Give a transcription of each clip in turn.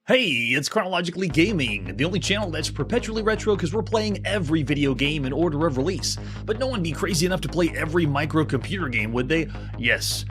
Hey, it's Chronologically Gaming, the only channel that's perpetually retro because we're playing every video game in order of release. But no one would be crazy enough to play every microcomputer game, would they? Yes,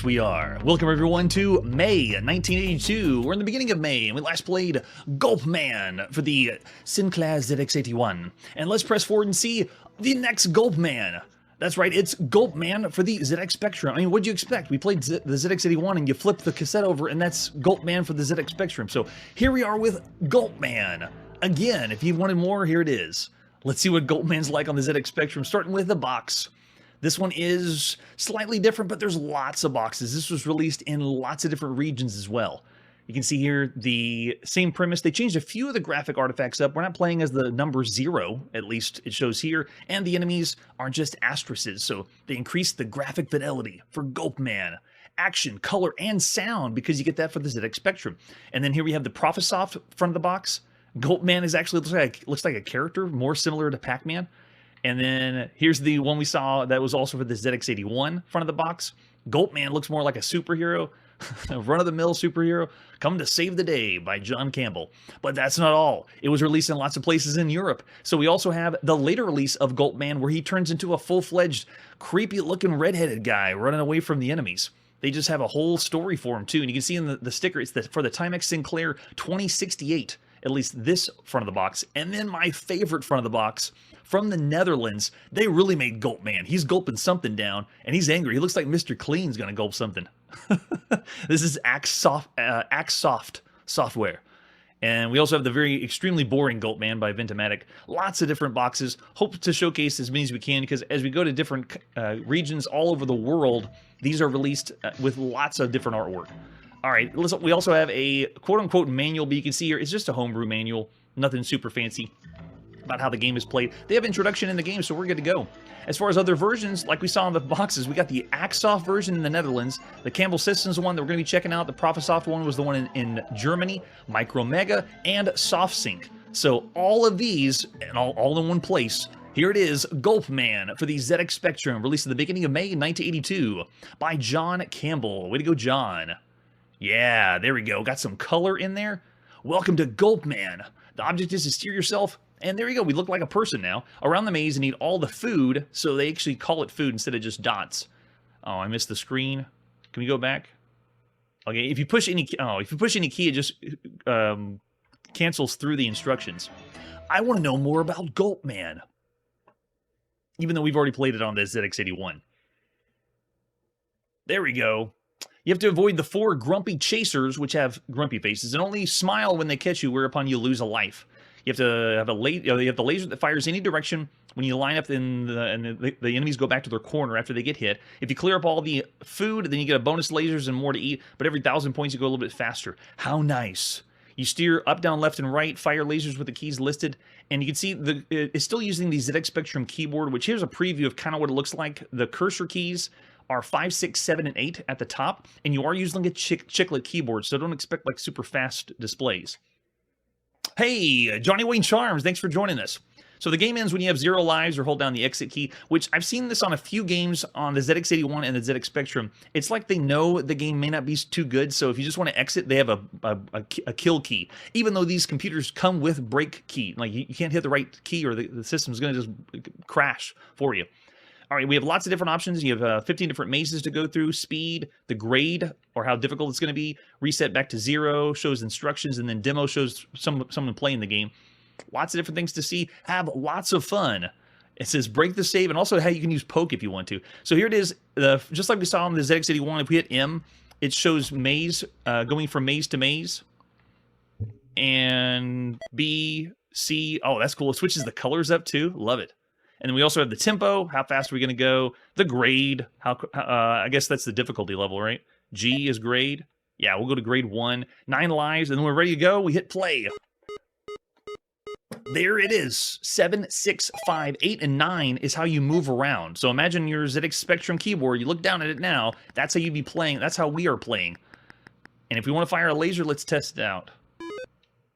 we are. Welcome everyone to May 1982. We're in the beginning of May, and we last played Gulpman for the Sinclair ZX81. And let's press forward and see the next Gulpman. That's right, it's Gulpman for the ZX Spectrum. I mean, what'd you expect? We played the ZX81 and you flip the cassette over and that's Gulpman for the ZX Spectrum. So here we are with Gulpman. Again, if you wanted more, here it is. Let's see what Gulpman's like on the ZX Spectrum, starting with the box. This one is slightly different, but there's lots of boxes. This was released in lots of different regions as well. You can see here the same premise. They changed a few of the graphic artifacts up. We're not playing as the number 0, at least it shows here, and the enemies aren't just asterisks, so they increased the graphic fidelity for Gulpman. Action, color, and sound, because you get that for the ZX Spectrum. And then here we have the Profisoft front of the box. Gulpman is actually looks like a character, more similar to Pac-Man. And then here's the one we saw that was also for the ZX81 front of the box. Gulpman looks more like a superhero. A run-of-the-mill superhero, come to save the day by John Campbell. But that's not all. It was released in lots of places in Europe. So we also have the later release of Gulpman where he turns into a full-fledged, creepy-looking redheaded guy running away from the enemies. They just have a whole story for him, too. And you can see in the sticker, it's for the Timex Sinclair 2068, at least this front of the box. And then my favorite front of the box, from the Netherlands, they really made Gulpman. He's gulping something down, and he's angry. He looks like Mr. Clean's going to gulp something. This is Axsoft software. And we also have the very extremely boring Gulpman by Ventomatic. Lots of different boxes. Hope to showcase as many as we can, because as we go to different regions all over the world, these are released with lots of different artwork. All right, we also have a quote-unquote manual, but you can see here, it's just a homebrew manual. Nothing super fancy about how the game is played. They have introduction in the game, so we're good to go. As far as other versions, like we saw in the boxes, we got the Axsoft version in the Netherlands, the Campbell Systems one that we're going to be checking out, the Profisoft one was the one in Germany, Micromega, and SoftSync. So all of these, and all in one place. Here it is, Gulpman for the ZX Spectrum, released at the beginning of May 1982 by John Campbell. Way to go, John. Yeah, there we go. Got some color in there. Welcome to Gulpman. The object is to steer yourself. And there you go, we look like a person now. Around the maze and eat all the food, so they actually call it food instead of just dots. Oh, I missed the screen. Can we go back? Okay, if you push any key, it just cancels through the instructions. I want to know more about Gulpman. Even though we've already played it on the ZX81. There we go. You have to avoid the 4 grumpy chasers, which have grumpy faces, and only smile when they catch you, whereupon you lose a life. You have to have the laser that fires any direction when you line up, and the enemies go back to their corner after they get hit. If you clear up all the food, then you get a bonus lasers and more to eat, but every 1,000 points you go a little bit faster. How nice. You steer up, down, left, and right, fire lasers with the keys listed, and you can see it's still using the ZX Spectrum keyboard, which here's a preview of kind of what it looks like. The cursor keys are 5, 6, 7, and 8 at the top, and you are using a chiclet keyboard, so don't expect like super fast displays. Hey, Johnny Wayne Charms, thanks for joining us. So the game ends when you have 0 lives or hold down the exit key, which I've seen this on a few games on the ZX81 and the ZX Spectrum. It's like they know the game may not be too good, so if you just want to exit, they have a kill key. Even though these computers come with break key. Like you can't hit the right key or the system's going to just crash for you. All right, we have lots of different options. You have 15 different mazes to go through, speed, the grade, or how difficult it's going to be, reset back to 0, shows instructions, and then demo shows someone playing the game. Lots of different things to see. Have lots of fun. It says break the save, and also how you can use poke if you want to. So here it is, just like we saw on the ZX81, if we hit M, it shows maze, going from maze to maze. And B, C, oh, that's cool. It switches the colors up too. Love it. And then we also have the tempo, how fast are we going to go, the grade, I guess that's the difficulty level, right? G is grade. Yeah, we'll go to grade 1, 9 lives, and then we're ready to go. We hit play. There it is. 7, 6, 5, 8, and 9 is how you move around. So imagine your ZX Spectrum keyboard. You look down at it now. That's how you'd be playing. That's how we are playing. And if we want to fire a laser, let's test it out.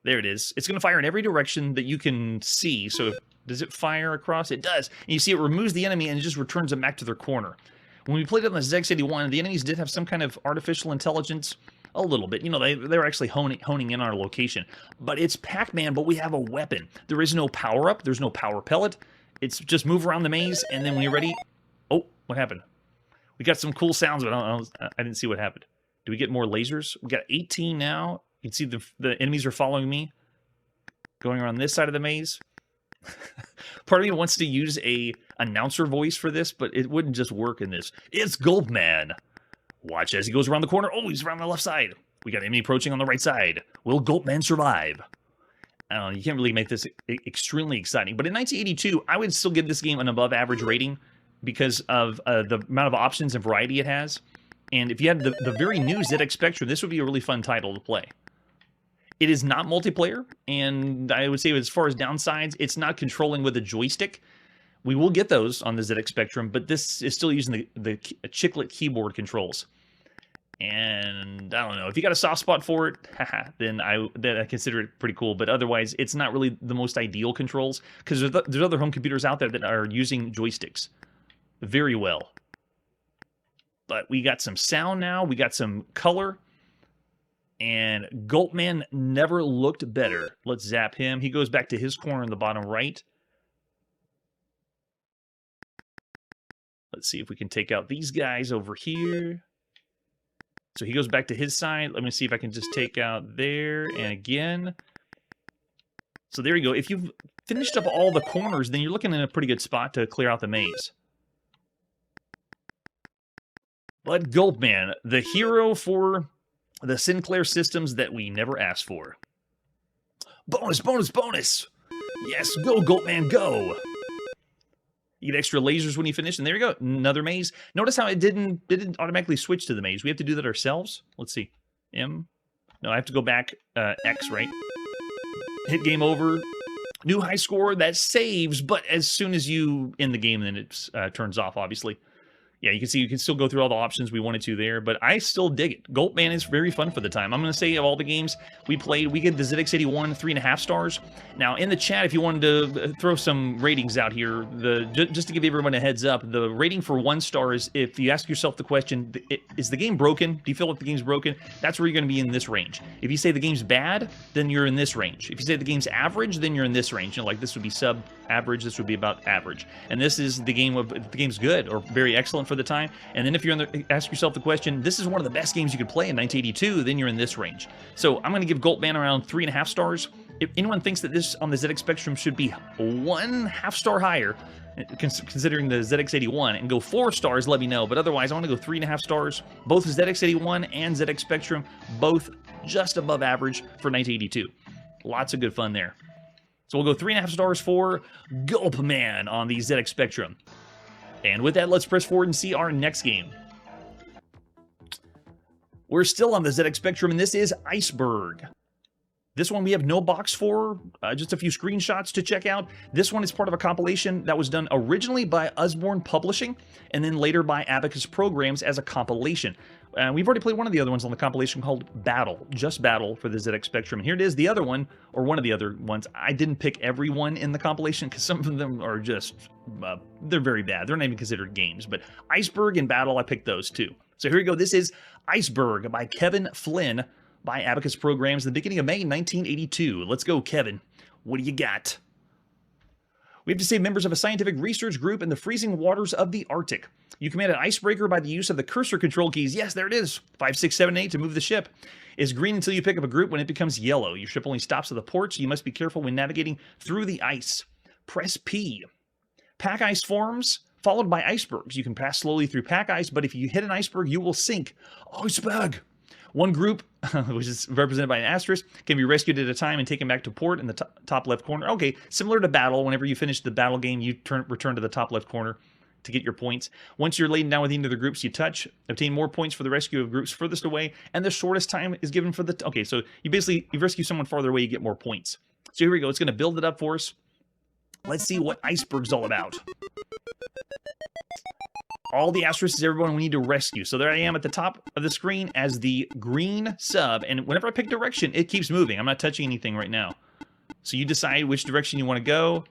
There it is. It's going to fire in every direction that you can see. So does it fire across? It does. And you see it removes the enemy and it just returns them back to their corner. When we played it on the ZX81, the enemies did have some kind of artificial intelligence. a little bit. You know, they're actually honing in on our location. But it's Pac-Man, but we have a weapon. There is no power-up. There's no power pellet. It's just move around the maze, and then when you're ready... Oh, what happened? We got some cool sounds, but I didn't see what happened. Do we get more lasers? We got 18 now. You can see the enemies are following me. Going around this side of the maze. Part of me wants to use a announcer voice for this, but it wouldn't just work in this. It's Gulpman. Watch as he goes around the corner. Oh, he's around the left side. We got enemy approaching on the right side. Will Gulpman survive? I don't know, you can't really make this extremely exciting. But in 1982, I would still give this game an above-average rating because of the amount of options and variety it has. And if you had the very new ZX Spectrum, this would be a really fun title to play. It is not multiplayer, and I would say as far as downsides, it's not controlling with a joystick. We will get those on the ZX Spectrum, but this is still using the chiclet keyboard controls. And I don't know, if you got a soft spot for it, then I consider it pretty cool. But otherwise, it's not really the most ideal controls because there's other home computers out there that are using joysticks very well. But we got some sound now, we got some color. And Gulpman never looked better. Let's zap him. He goes back to his corner in the bottom right. Let's see if we can take out these guys over here. So he goes back to his side. Let me see if I can just take out there and again. So there you go. If you've finished up all the corners, then you're looking in a pretty good spot to clear out the maze. But Gulpman, the hero for the Sinclair systems that we never asked for. Bonus, bonus, bonus! Yes, go, Gulpman, go! You get extra lasers when you finish, and there you go, another maze. Notice how it didn't automatically switch to the maze. We have to do that ourselves. Let's see. M? No, I have to go back, X, right? Hit game over. New high score, that saves, but as soon as you end the game, then it turns off, obviously. Yeah, you can see you can still go through all the options we wanted to there, but I still dig it. Gulpman is very fun for the time. I'm going to say of all the games we played, we get the ZX81 3.5 stars. Now, in the chat, if you wanted to throw some ratings out here, just to give everyone a heads up, the rating for 1 star is if you ask yourself the question, is the game broken? Do you feel like the game's broken? That's where you're going to be in this range. If you say the game's bad, then you're in this range. If you say the game's average, then you're in this range. You know, like this would be sub-average, this would be about average. And this is the game of, if the game's good or very excellent for the time. And then if you're ask yourself the question, this is one of the best games you could play in 1982, then you're in this range. So I'm going to give Gulpman around 3.5 stars. If anyone thinks that this on the ZX Spectrum should be 1/2 star higher, considering the ZX81, and go 4 stars, let me know. But otherwise, I want to go 3.5 stars. Both the ZX81 and ZX Spectrum, both just above average for 1982. Lots of good fun there. So we'll go 3.5 stars for Gulpman on the ZX Spectrum. And with that, let's press forward and see our next game. We're still on the ZX Spectrum, and this is Iceberg. This one we have no box for, just a few screenshots to check out. This one is part of a compilation that was done originally by Usborne Publishing, and then later by Abacus Programs as a compilation. We've already played one of the other ones on the compilation called Battle, just Battle for the ZX Spectrum. And here it is, the other one, or one of the other ones. I didn't pick every one in the compilation because some of them are just, they're very bad. They're not even considered games. But Iceberg and Battle, I picked those too. So here we go. This is Iceberg by Kevin Flynn by Abacus Programs, the beginning of May 1982. Let's go, Kevin. What do you got? We have to save members of a scientific research group in the freezing waters of the Arctic. You command an icebreaker by the use of the cursor control keys. Yes, there it is. 5, 6, 7, 8 to move the ship. It's green until you pick up a group. When it becomes yellow, your ship only stops at the ports. You must be careful when navigating through the ice. Press P. Pack ice forms, followed by icebergs. You can pass slowly through pack ice, but if you hit an iceberg, you will sink. Iceberg! One group, which is represented by an asterisk, can be rescued at a time and taken back to port in the top left corner. Okay, similar to Battle, whenever you finish the battle game, you return to the top left corner to get your points. Once you're laden down with any of the groups you touch, obtain more points for the rescue of groups furthest away, and the shortest time is given for the... Okay, so you rescue someone farther away, you get more points. So here we go, it's going to build it up for us. Let's see what Iceberg's all about. All the asterisks is everyone we need to rescue. So there I am at the top of the screen as the green sub. And whenever I pick direction, it keeps moving. I'm not touching anything right now. So you decide which direction you want to go.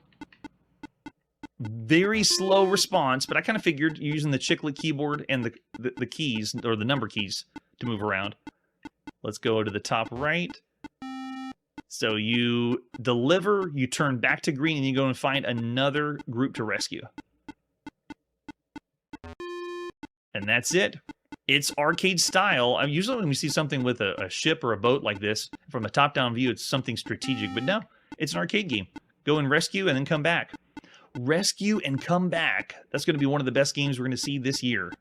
Very slow response, but I kind of figured using the chiclet keyboard and the keys, or the number keys, to move around. Let's go to the top right. So you deliver, you turn back to green, and you go and find another group to rescue. And that's it. It's arcade style. Usually when we see something with a ship or a boat like this, from a top-down view, it's something strategic. But no, it's an arcade game. Go and rescue and then come back. Rescue and come back. That's going to be one of the best games we're going to see this year.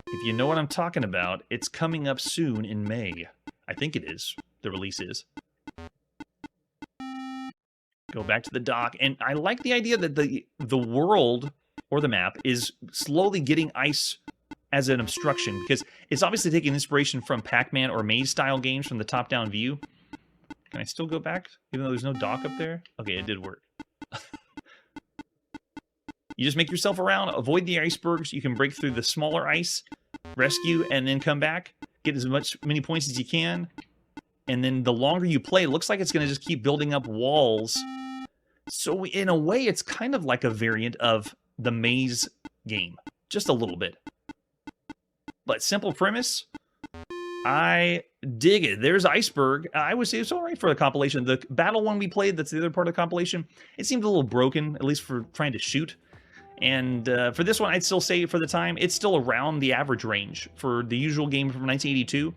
If you know what I'm talking about, it's coming up soon in May. I think it is. The release is. Go back to the dock. And I like the idea that the world, or the map, is slowly getting ice as an obstruction, because it's obviously taking inspiration from Pac-Man or Maze-style games from the top-down view. Can I still go back, even though there's no dock up there? Okay, it did work. You just make yourself around, avoid the icebergs. You can break through the smaller ice, rescue, and then come back. Get as many points as you can. And then the longer you play, it looks like it's going to just keep building up walls. So in a way, it's kind of like a variant of the Maze game. Just a little bit. But simple premise, I dig it. There's Iceberg. I would say it's all right for the compilation. The battle one we played, that's the other part of the compilation, it seemed a little broken, at least for trying to shoot. And for this one, I'd still say for the time, it's still around the average range for the usual game from 1982.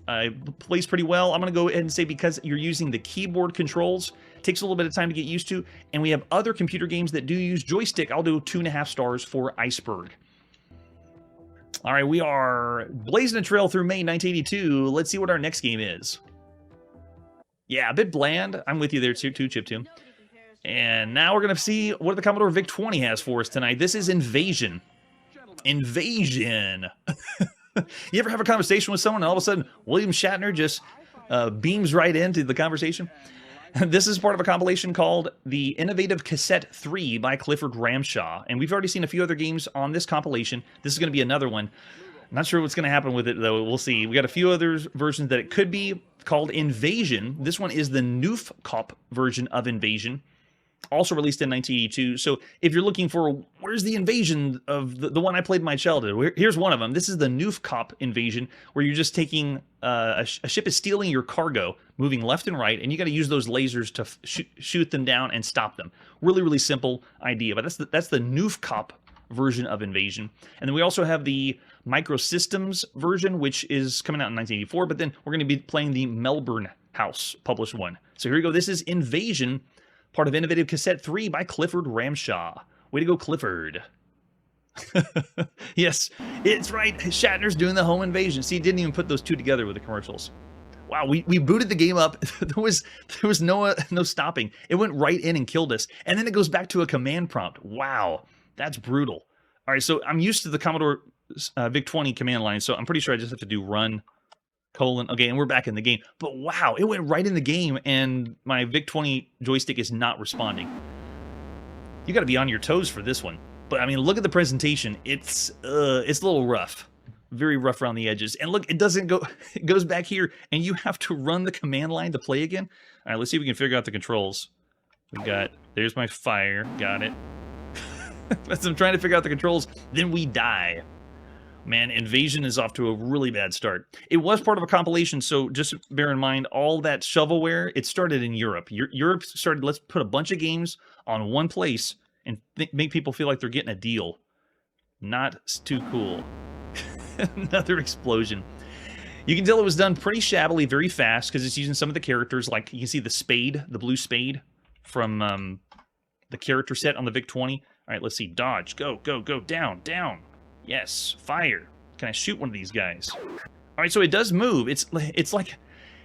It plays pretty well. I'm going to go ahead and say because you're using the keyboard controls, it takes a little bit of time to get used to. And we have other computer games that do use joystick. I'll do 2.5 stars for Iceberg. All right, we are blazing a trail through May 1982. Let's see what our next game is. Yeah, a bit bland. I'm with you there too, Chiptune. And now we're going to see what the Commodore VIC-20 has for us tonight. This is Invasion. Invasion. You ever have a conversation with someone and all of a sudden William Shatner just beams right into the conversation? This is part of a compilation called The Innovative Cassette 3 by Clifford Ramshaw. And we've already seen a few other games on this compilation. This is going to be another one. I'm not sure what's going to happen with it, though. We'll see. We got a few other versions that it could be called Invasion. This one is the Noof Cop version of Invasion, also released in 1982. So if you're looking for where's the invasion of the one I played in my childhood, here's one of them. This is the Noof Cop invasion, where you're just taking a ship is stealing your cargo, moving left and right, and you got to use those lasers to shoot them down and stop them. Really, really simple idea, but that's the Noof Cop version of Invasion. And then we also have the Microsystems version, which is coming out in 1984, but then we're going to be playing the Melbourne House published one. So here we go. This is Invasion, part of Innovative Cassette 3 by Clifford Ramshaw. Way to go, Clifford. Yes, it's right. Shatner's doing the home invasion. See, he didn't even put those two together with the commercials. Wow, we booted the game up. there was no stopping. It went right in and killed us. And then it goes back to a command prompt. Wow, that's brutal. All right, so I'm used to the Commodore VIC-20 command line, so I'm pretty sure I just have to do run, colon. Okay, and we're back in the game. But wow, it went right in the game, and my VIC-20 joystick is not responding. You got to be on your toes for this one. But I mean, look at the presentation. It's a little rough, very rough around the edges. And look, it doesn't go. It goes back here, and you have to run the command line to play again. All right, let's see if we can figure out the controls. We got. There's my fire. Got it. As I'm trying to figure out the controls, then we die. Man, Invasion is off to a really bad start. It was part of a compilation, so just bear in mind, all that shovelware, it started in Europe. Europe started, let's put a bunch of games on one place and make people feel like they're getting a deal. Not too cool. Another explosion. You can tell it was done pretty shabbily, very fast, because it's using some of the characters, like you can see the spade, the blue spade, from the character set on the VIC-20. All right, let's see. Dodge. Go, go, go. Down, down. Yes, fire. Can I shoot one of these guys? All right, so it does move. It's like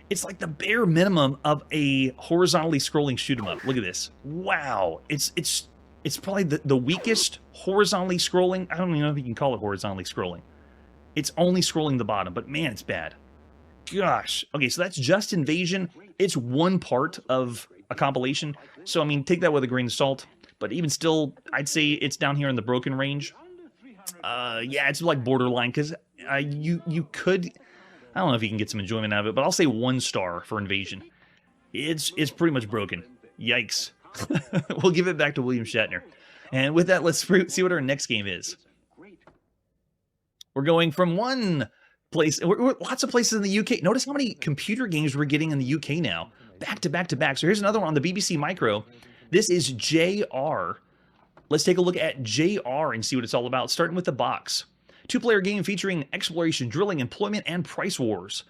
the bare minimum of a horizontally scrolling shoot 'em up. Look at this. Wow. It's probably the weakest horizontally scrolling. I don't even know if you can call it horizontally scrolling. It's only scrolling the bottom, but man, it's bad. Gosh. Okay, so that's just Invasion. It's one part of a compilation. So I mean, take that with a grain of salt. But even still, I'd say it's down here in the broken range. Yeah, it's like borderline, because you could, I don't know if you can get some enjoyment out of it, but I'll say 1 star for Invasion. It's pretty much broken. Yikes. We'll give it back to William Shatner. And with that, let's see what our next game is. We're going from one Lots of places in the UK. Notice how many computer games we're getting in the UK now. Back to back to back. So here's another one on the BBC Micro. This is JR. Let's take a look at JR and see what it's all about, starting with the box. Two-player game featuring exploration, drilling, employment, and price wars.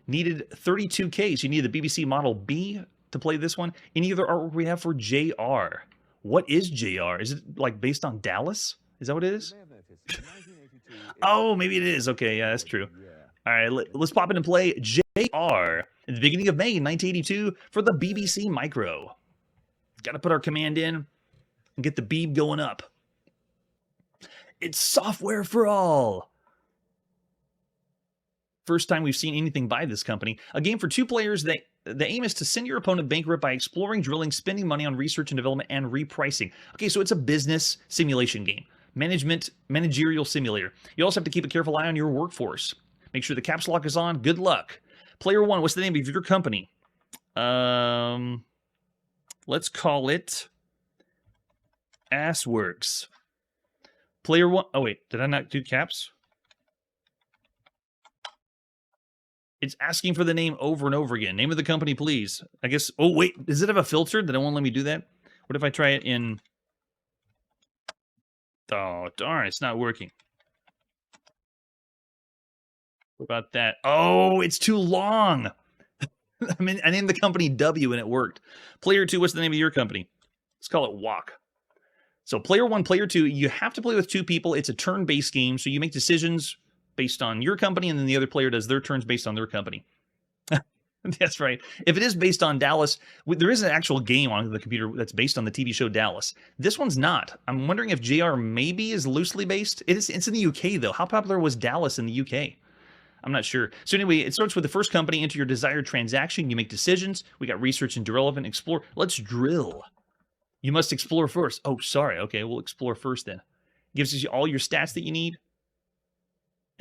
Needed 32K, so you need the BBC Model B to play this one. Any other artwork we have for JR? What is JR? Is it like based on Dallas? Is that what it is? Oh, maybe it is. Okay, yeah, that's true. All right, let's pop in and play JR in the beginning of May 1982 for the BBC Micro. Got to put our command in and get the beeb going up. It's software for all. First time we've seen anything by this company. A game for two players. The aim is to send your opponent bankrupt by exploring, drilling, spending money on research and development, and repricing. Okay, so it's a business simulation game. Managerial simulator. You also have to keep a careful eye on your workforce. Make sure the caps lock is on. Good luck. Player one, what's the name of your company? Let's call it Assworks. Player one, oh wait, did I not do caps? It's asking for the name over and over again. Name of the company, please. I guess, oh wait, does it have a filter that it won't let me do that? What if I try it in... Oh, darn, it's not working. What about that? Oh, it's too long. I mean, I named the company W and it worked. Player two, what's the name of your company? Let's call it Walk. So player one, player two, you have to play with two people. It's a turn-based game, so you make decisions based on your company, and then the other player does their turns based on their company. That's right. If it is based on Dallas, there is an actual game on the computer that's based on the TV show Dallas. This one's not. I'm wondering if JR maybe is loosely based. It's in the UK, though. How popular was Dallas in the UK? I'm not sure. So anyway, it starts with the first company. Enter your desired transaction. You make decisions. We got research and development, explore. Let's drill. You must explore first. Oh, sorry. Okay, we'll explore first then. Gives you all your stats that you need.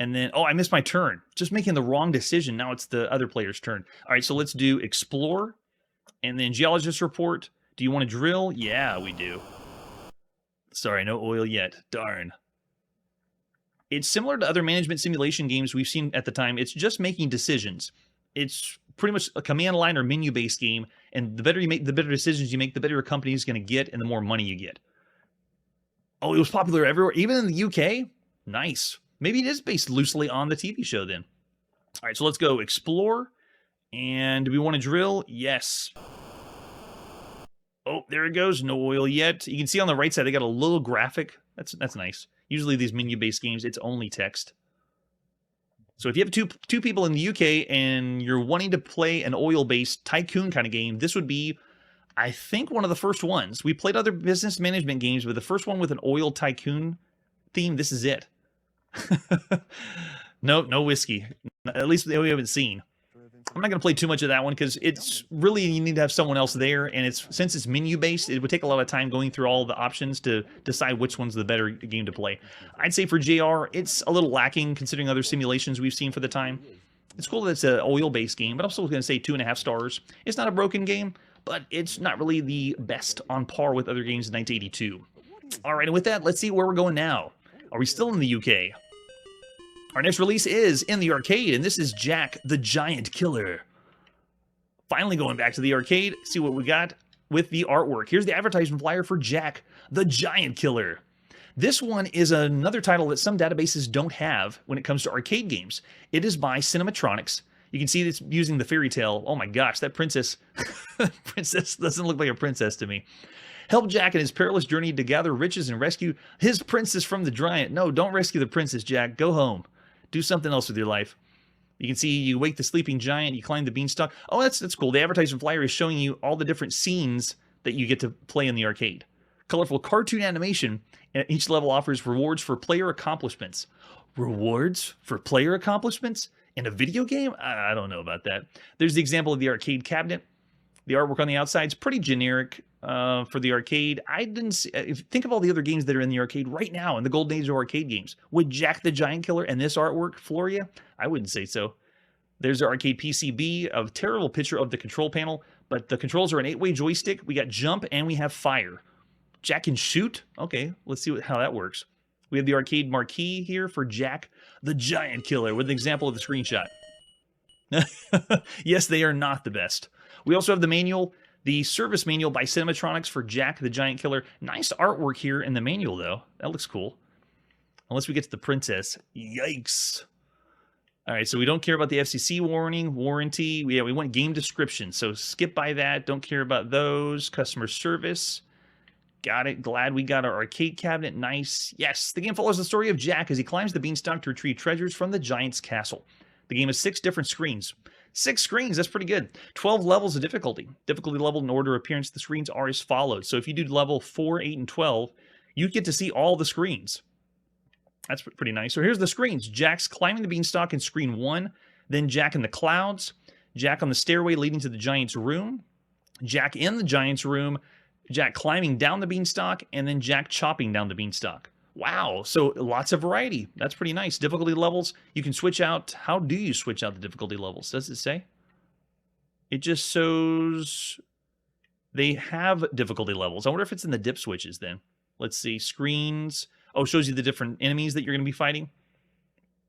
And then, oh, I missed my turn. Just making the wrong decision. Now it's the other player's turn. All right, so let's do explore. And then geologist report. Do you want to drill? Yeah, we do. Sorry, no oil yet. Darn. It's similar to other management simulation games we've seen at the time. It's just making decisions. It's pretty much a command line or menu-based game. And the better you make, the better decisions you make, the better your company is going to get and the more money you get. Oh, it was popular everywhere, even in the UK? Nice. Maybe it is based loosely on the TV show then. All right, so let's go explore. And do we want to drill? Yes. Oh, there it goes. No oil yet. You can see on the right side, they got a little graphic. That's nice. Usually these menu-based games, it's only text. So if you have two people in the UK and you're wanting to play an oil-based tycoon kind of game, this would be, I think, one of the first ones. We played other business management games, but the first one with an oil tycoon theme, this is it. No whiskey. At least we haven't seen. I'm not going to play too much of that one because it's really, you need to have someone else there, and since it's menu based, it would take a lot of time going through all the options to decide which one's the better game to play. I'd say for JR, it's a little lacking considering other simulations we've seen for the time. It's cool that it's an oil based game, but I'm still going to say 2.5 stars. It's not a broken game, but it's not really the best on par with other games in 1982. All right, and with that, let's see where we're going now. Are we still in the UK? Our next release is in the arcade, and this is Jack the Giantkiller. Finally going back to the arcade, see what we got with the artwork. Here's the advertisement flyer for Jack the Giantkiller. This one is another title that some databases don't have when it comes to arcade games. It is by Cinematronics. You can see it's using the fairy tale. Oh my gosh, that princess doesn't look like a princess to me. Help Jack in his perilous journey to gather riches and rescue his princess from the giant. No, don't rescue the princess, Jack. Go home. Do something else with your life. You can see you wake the sleeping giant, you climb the beanstalk. Oh, that's cool. The advertisement flyer is showing you all the different scenes that you get to play in the arcade. Colorful cartoon animation, and each level offers rewards for player accomplishments. Rewards for player accomplishments? In a video game? I don't know about that. There's the example of the arcade cabinet. The artwork on the outside is pretty generic for the arcade. I didn't see, think of all the other games that are in the arcade right now in the golden age of arcade games. Would Jack the Giantkiller and this artwork floor you? I wouldn't say so. There's our arcade PCB, a terrible picture of the control panel, but the controls are an 8-way joystick. We got jump and we have fire. Jack can shoot? Okay, let's see how that works. We have the arcade marquee here for Jack The Giantkiller with an example of the screenshot. Yes, they are not the best. We also have the manual, the service manual by Cinematronics for Jak the Giantkiller. Nice artwork here in the manual, though. That looks cool. Unless we get to the princess. Yikes. All right, so we don't care about the FCC warranty. Yeah, we want game description, so skip by that. Don't care about those. Customer service. Got it. Glad we got our arcade cabinet. Nice. Yes, the game follows the story of Jak as he climbs the beanstalk to retrieve treasures from the giant's castle. The game has 6 different screens. 6 screens, that's pretty good. 12 levels of difficulty. Difficulty level and order of appearance, the screens are as follows. So if you do level 4, 8, and 12, you get to see all the screens. That's pretty nice. So here's the screens. Jak's climbing the beanstalk in screen 1, then Jak in the clouds, Jak on the stairway leading to the giant's room, Jak in the giant's room, Jak climbing down the beanstalk, and then Jak chopping down the beanstalk. Wow, so lots of variety. That's pretty nice. Difficulty levels, you can switch out. How do you switch out the difficulty levels? Does it say? It just shows they have difficulty levels. I wonder if it's in the dip switches then. Let's see, screens. Oh, shows you the different enemies that you're going to be fighting.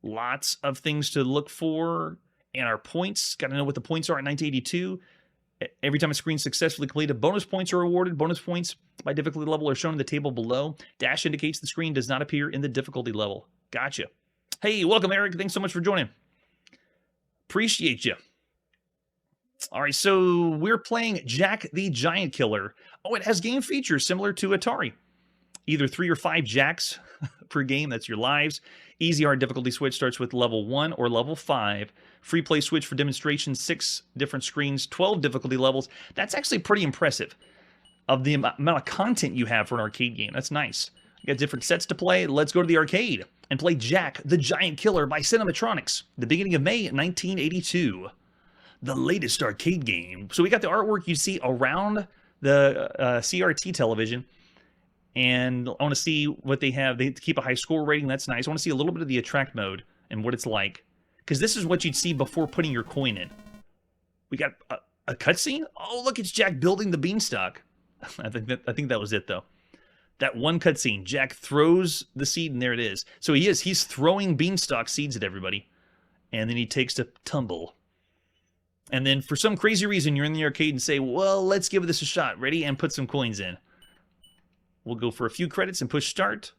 Lots of things to look for. And our points, got to know what the points are at 1982. Every time a screen successfully completed, bonus points are awarded. Bonus points by difficulty level are shown in the table below. Dash indicates the screen does not appear in the difficulty level. Gotcha. Hey, welcome, Eric. Thanks so much for joining. Appreciate you. All right, so we're playing Jak the Giantkiller. Oh, it has game features similar to Atari. Either 3 or 5 Jaks per game. That's your lives. Easy hard difficulty switch starts with level 1 or level 5. Free play switch for demonstration, 6 different screens, 12 difficulty levels. That's actually pretty impressive of the amount of content you have for an arcade game. That's nice. You got different sets to play. Let's go to the arcade and play Jak the Giantkiller by Cinematronics, the beginning of May 1982. The latest arcade game. So we got the artwork you see around the CRT television. And I want to see what they have. They keep a high score rating. That's nice. I want to see a little bit of the attract mode and what it's like. Because this is what you'd see before putting your coin in. We got a cutscene? Oh, look, it's Jak building the beanstalk. I think that was it, though. That one cutscene. Jak throws the seed, and there it is. So he's throwing beanstalk seeds at everybody. And then he takes a tumble. And then for some crazy reason, you're in the arcade and say, well, let's give this a shot. Ready? And put some coins in. We'll go for a few credits and push start.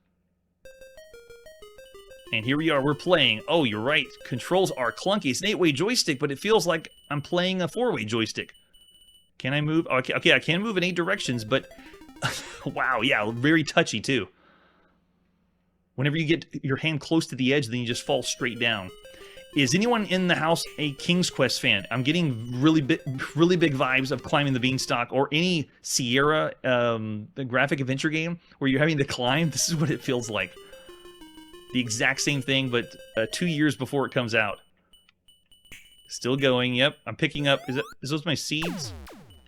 And here we are, we're playing. Oh, you're right. Controls are clunky. It's an 8-way joystick, but it feels like I'm playing a 4-way joystick. Can I move? Okay, I can move in 8 directions, but... wow, yeah, very touchy, too. Whenever you get your hand close to the edge, then you just fall straight down. Is anyone in the house a King's Quest fan? I'm getting really big vibes of climbing the beanstalk, or any Sierra the graphic adventure game where you're having to climb. This is what it feels like. The exact same thing, but 2 years before it comes out. Still going. Yep, I'm picking up. Is those my seeds?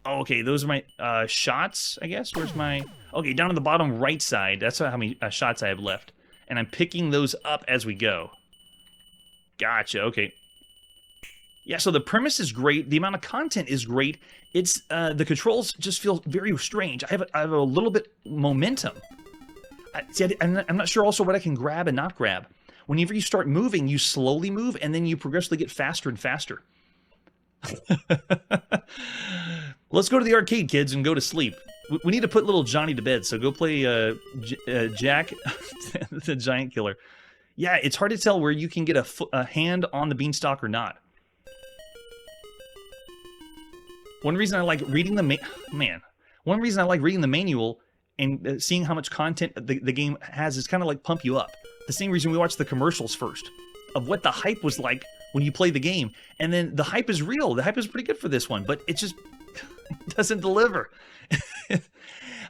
Oh, okay, those are my shots, I guess. Where's my... Okay, down on the bottom right side. That's how many shots I have left. And I'm picking those up as we go. Gotcha, okay. Yeah, so the premise is great. The amount of content is great. It's the controls just feel very strange. I have a little bit momentum. I'm not sure also what I can grab and not grab. Whenever you start moving, you slowly move, and then you progressively get faster and faster. Let's go to the arcade, kids, and go to sleep. We need to put little Johnny to bed, so go play Jak the Giantkiller. Yeah, it's hard to tell where you can get a hand on the beanstalk or not. One reason I like reading the One reason I like reading the manual and seeing how much content the game has is kind of like pump you up. The same reason we watch the commercials first of what the hype was like when you play the game, and then the hype is real. The hype is pretty good for this one, but it just doesn't deliver.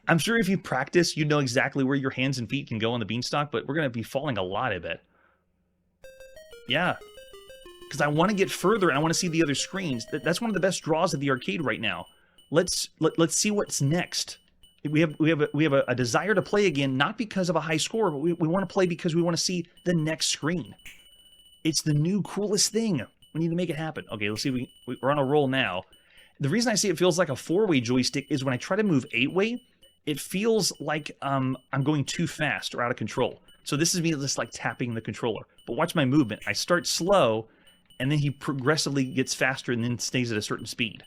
I'm sure if you practice, you know exactly where your hands and feet can go on the beanstalk, but we're going to be falling a lot, I bet. Yeah. Because I want to get further, and I want to see the other screens. That's one of the best draws of the arcade right now. Let's see what's next. We have a desire to play again, not because of a high score, but we want to play because we want to see the next screen. It's the new coolest thing. We need to make it happen. Okay, let's see. We're on a roll now. The reason I say it feels like a 4-way joystick is when I try to move 8-way, it feels like I'm going too fast or out of control. So this is me just like tapping the controller. But watch my movement. I start slow, and then he progressively gets faster and then stays at a certain speed.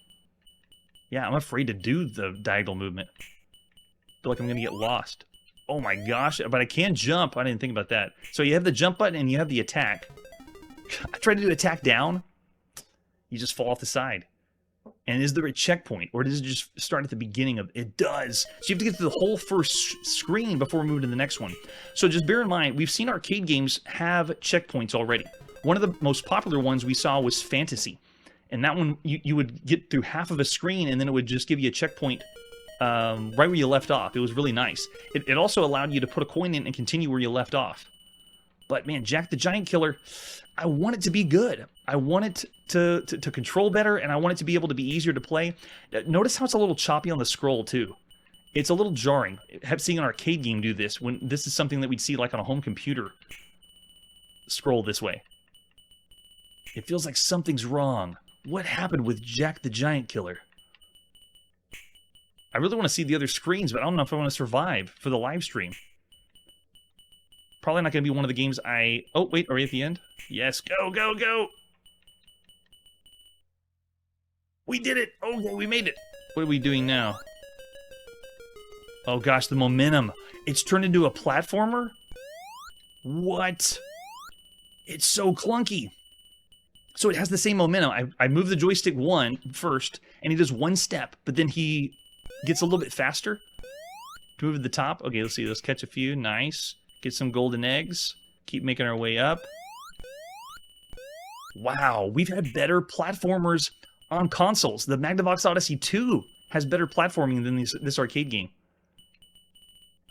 Yeah, I'm afraid to do the diagonal movement. I feel like I'm going to get lost. Oh my gosh, but I can jump. I didn't think about that. So you have the jump button and you have the attack. I tried to do attack down. You just fall off the side. And is there a checkpoint? Or does it just start at the beginning of it? It does. So you have to get through the whole first screen before we move to the next one. So just bear in mind, we've seen arcade games have checkpoints already. One of the most popular ones we saw was Fantasy. And that one, you would get through half of a screen and then it would just give you a checkpoint right where you left off. It was really nice. It also allowed you to put a coin in and continue where you left off. But man, Jak the Giantkiller, I want it to be good. I want it to control better, and I want it to be able to be easier to play. Notice how it's a little choppy on the scroll, too. It's a little jarring. Seeing an arcade game do this, when this is something that we'd see like on a home computer scroll this way. It feels like something's wrong. What happened with Jak the Giantkiller? I really want to see the other screens, but I don't know if I want to survive for the live stream. Probably not going to be one of the games I... Oh, wait, are we at the end? Yes, go, go, go! We did it! Okay, we made it! What are we doing now? Oh gosh, the momentum. It's turned into a platformer? What? It's so clunky. So it has the same momentum. I move the joystick first, and he does one step, but then he gets a little bit faster to move to the top. Okay, let's see. Let's catch a few. Nice. Get some golden eggs. Keep making our way up. Wow, we've had better platformers on consoles. The Magnavox Odyssey 2 has better platforming than this arcade game.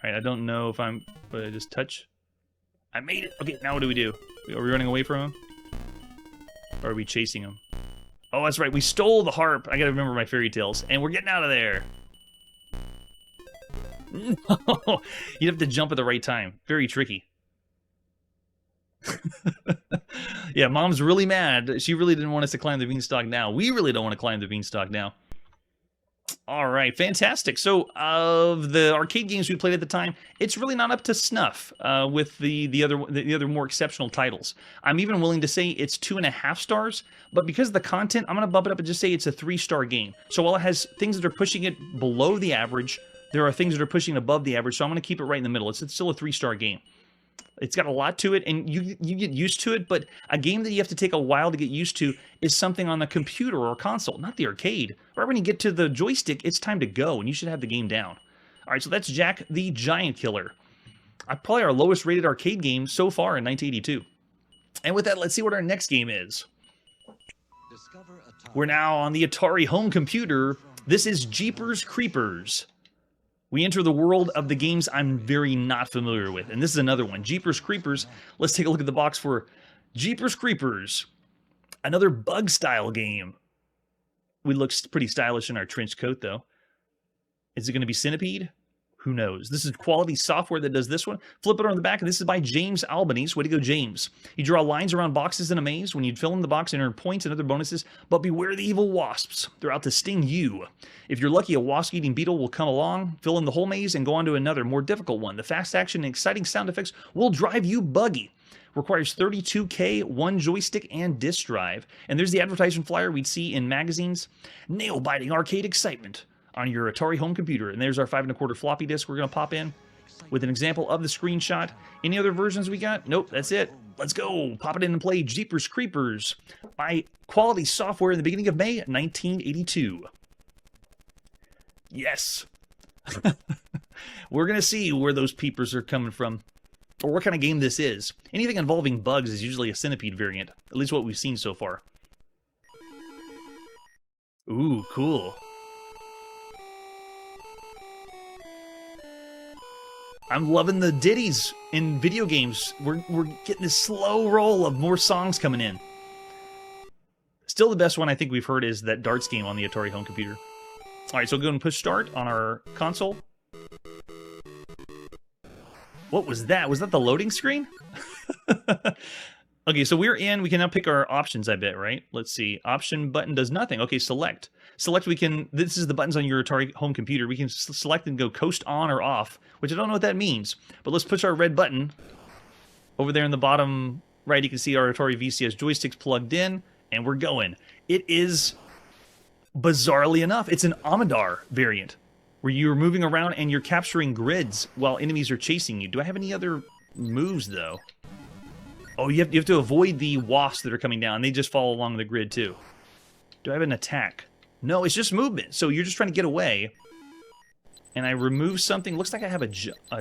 All right, I don't know if I'm... But I just touch. I made it. Okay, now what do we do? Are we running away from him? Or are we chasing him? Oh, that's right. We stole the harp. I gotta remember my fairy tales. And we're getting out of there. No, you'd have to jump at the right time. Very tricky. Yeah, Mom's really mad. She really didn't want us to climb the beanstalk now. We really don't want to climb the beanstalk now. All right, fantastic. So, of the arcade games we played at the time, it's really not up to snuff with the other more exceptional titles. I'm even willing to say it's 2.5 stars, but because of the content, I'm going to bump it up and just say it's a 3-star game. So while it has things that are pushing it below the average, there are things that are pushing above the average, so I'm going to keep it right in the middle. It's still a 3-star game. It's got a lot to it, and you get used to it, but a game that you have to take a while to get used to is something on the computer or console, not the arcade. Right when you get to the joystick, it's time to go, and you should have the game down. All right, so that's Jak the Giantkiller. Probably our lowest rated arcade game so far in 1982. And with that, let's see what our next game is. We're now on the Atari home computer. This is Jeepers Creepers. We enter the world of the games I'm very not familiar with, and this is another one, Jeepers Creepers. Let's take a look at the box for Jeepers Creepers, another bug-style game. We look pretty stylish in our trench coat, though. Is it going to be Centipede? Who knows? This is quality software that does this one. Flip it on the back, and this is by James Albanese. Way to go, James. You draw lines around boxes in a maze. When you fill in the box and earn points and other bonuses, but beware the evil wasps. They're out to sting you. If you're lucky, a wasp-eating beetle will come along, fill in the whole maze, and go on to another, more difficult one. The fast action and exciting sound effects will drive you buggy. Requires 32K, one joystick, and disc drive. And there's the advertisement flyer we'd see in magazines. Nail-biting arcade excitement on your Atari home computer. And there's our 5 1/4 floppy disk we're going to pop in with an example of the screenshot. Any other versions we got? Nope, that's it. Let's go. Pop it in and play Jeepers Creepers by Quality Software in the beginning of May 1982. Yes. We're going to see where those peepers are coming from, or what kind of game this is. Anything involving bugs is usually a Centipede variant, at least what we've seen so far. Ooh, cool. I'm loving the ditties in video games. We're getting this slow roll of more songs coming in. Still the best one I think we've heard is that darts game on the Atari home computer. All right, so go and push start on our console. What was that? Was that the loading screen? Okay, so we're in. We can now pick our options, I bet, right? Let's see. Option button does nothing. Okay, select. Select, we can... This is the buttons on your Atari home computer. We can select and go coast on or off, which I don't know what that means. But let's push our red button. Over there in the bottom right, you can see our Atari VCS joysticks plugged in, and we're going. It is, bizarrely enough, it's an Commodore variant, where you're moving around and you're capturing grids while enemies are chasing you. Do I have any other moves, though? Oh, you have to avoid the wasps that are coming down. They just follow along the grid, too. Do I have an attack? No, it's just movement. So you're just trying to get away. And I remove something. Looks like I have a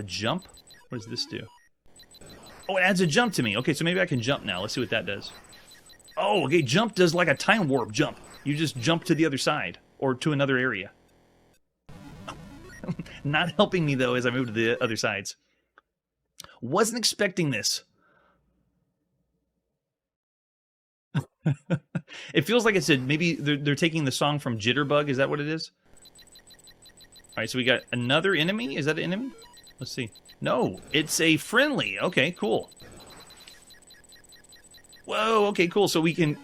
jump. What does this do? Oh, it adds a jump to me. Okay, so maybe I can jump now. Let's see what that does. Oh, okay, jump does like a time warp jump. You just jump to the other side or to another area. Not helping me, though, as I move to the other sides. Wasn't expecting this. It feels like it's maybe they're taking the song from Jitterbug. Is that what it is? All right, so we got another enemy. Is that an enemy? Let's see. No, it's a friendly. Okay, cool. Whoa, okay, cool. So we can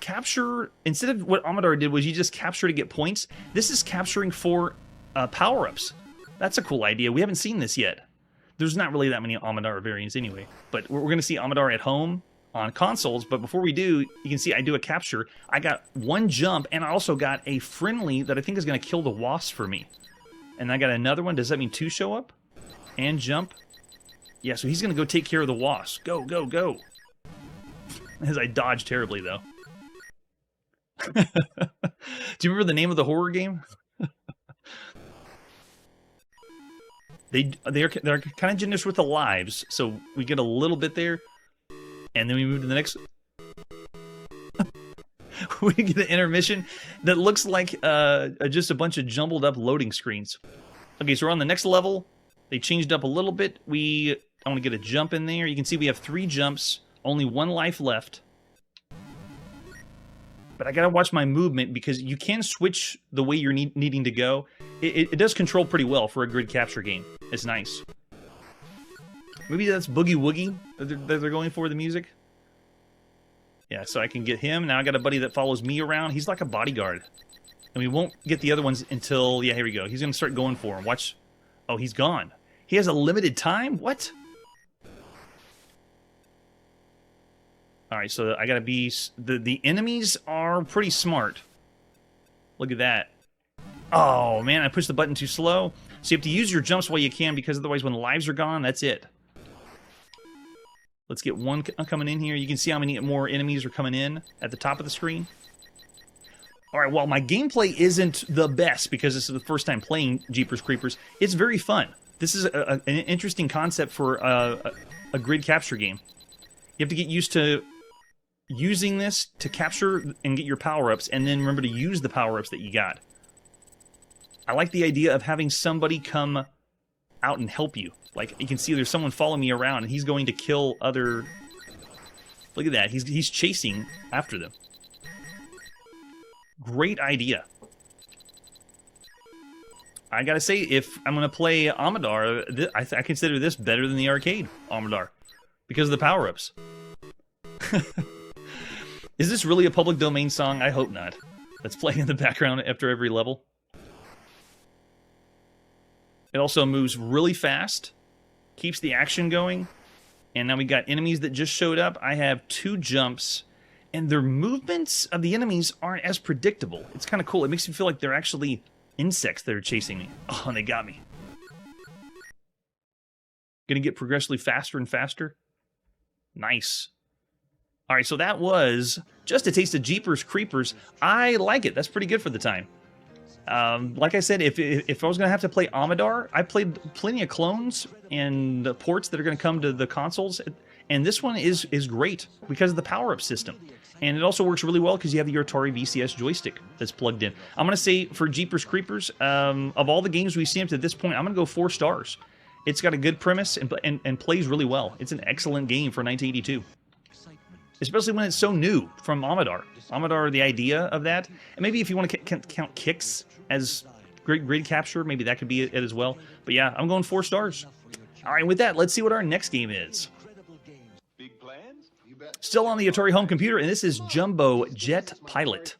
capture, instead of what Commodore did was you just capture to get points, this is capturing for power-ups. That's a cool idea. We haven't seen this yet. There's not really that many Commodore variants anyway, but we're going to see Commodore at home on consoles, but before we do, you can see I do a capture. I got one jump, and I also got a friendly that I think is going to kill the wasp for me. And I got another one. Does that mean two show up? And jump? Yeah, so he's going to go take care of the wasp. Go, go, go. As I dodge terribly, though. Do you remember the name of the horror game? They're kind of generous with the lives, so we get a little bit there. And then we move to the next. We get an intermission that looks like just a bunch of jumbled up loading screens. Okay, so we're on the next level. They changed up a little bit. I want to get a jump in there. You can see we have 3 jumps, only 1 life left. But I gotta watch my movement because you can switch the way you're needing to go. It does control pretty well for a grid capture game. It's nice. Maybe that's Boogie Woogie that they're going for, the music. Yeah, so I can get him. Now I got a buddy that follows me around. He's like a bodyguard. And we won't get the other ones until... Yeah, here we go. He's going to start going for him. Watch. Oh, he's gone. He has a limited time? What? Alright, so I got to be... The enemies are pretty smart. Look at that. Oh, man, I pushed the button too slow. So you have to use your jumps while you can, because otherwise when the lives are gone, that's it. Let's get one coming in here. You can see how many more enemies are coming in at the top of the screen. All right, well, my gameplay isn't the best because this is the first time playing Jeepers Creepers. It's very fun. This is an interesting concept for a grid capture game. You have to get used to using this to capture and get your power-ups, and then remember to use the power-ups that you got. I like the idea of having somebody come out and help you. Like, you can see there's someone following me around, and he's going to kill other... Look at that. He's chasing after them. Great idea. I gotta say, if I'm gonna play Commodore, I consider this better than the arcade Commodore because of the power-ups. Is this really a public domain song? I hope not. That's playing in the background after every level. It also moves really fast, keeps the action going, and now we got enemies that just showed up. I have 2 jumps, and their movements of the enemies aren't as predictable. It's kind of cool. It makes me feel like they're actually insects that are chasing me. Oh, and they got me. Gonna get progressively faster and faster. Nice. All right, so that was just a taste of Jeepers Creepers. I like it. That's pretty good for the time. Like I said, if I was going to have to play Commodore, I played plenty of clones and ports that are going to come to the consoles, and this one is great because of the power-up system. And it also works really well because you have your Atari VCS joystick that's plugged in. I'm going to say for Jeepers Creepers, of all the games we've seen up to this point, I'm going to go 4 stars. It's got a good premise and plays really well. It's an excellent game for 1982. Especially when it's so new from Commodore. Commodore, the idea of that. And maybe if you want to count kicks as grid capture, maybe that could be it as well. But yeah, I'm going 4 stars. All right, with that, let's see what our next game is. Still on the Atari home computer, and this is Jumbo Jet Pilot.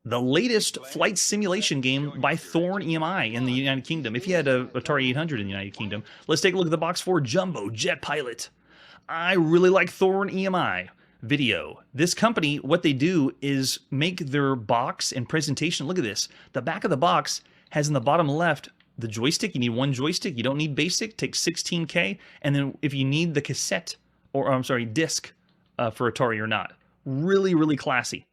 The latest flight simulation game by Thorn EMI in the United Kingdom. If you had a Atari 800 in the United Kingdom, let's take a look at the box for Jumbo Jet Pilot. I really like Thorn EMI Video. This company, what they do is make their box and presentation. Look at this. The back of the box has in the bottom left the joystick. You need one joystick. You don't need basic. Takes 16K. And then if you need the cassette, or I'm sorry, disc for Atari or not. Really, really classy.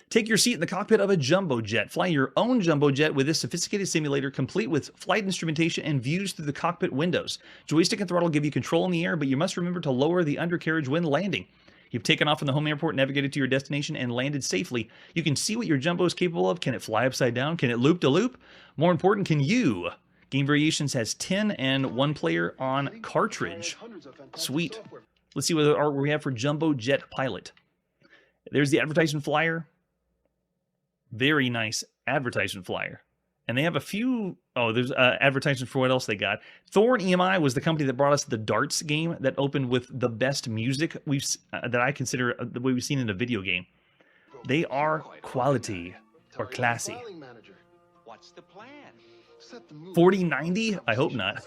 Take your seat in the cockpit of a jumbo jet. Fly your own jumbo jet with this sophisticated simulator, complete with flight instrumentation and views through the cockpit windows. Joystick and throttle give you control in the air, but you must remember to lower the undercarriage when landing. You've taken off from the home airport, navigated to your destination, and landed safely. You can see what your jumbo is capable of. Can it fly upside down? Can it loop-to-loop? More important, can you? Game Variations has 10 and 1 player on cartridge. Sweet. Let's see what art we have for Jumbo Jet Pilot. There's the advertisement flyer. Very nice advertisement flyer. And they have a few... Oh, there's advertisements for what else they got. Thorn EMI was the company that brought us the darts game that opened with the best music that I consider the way we've seen in a video game. They are quality or classy. What's the plan? 4090? I hope not.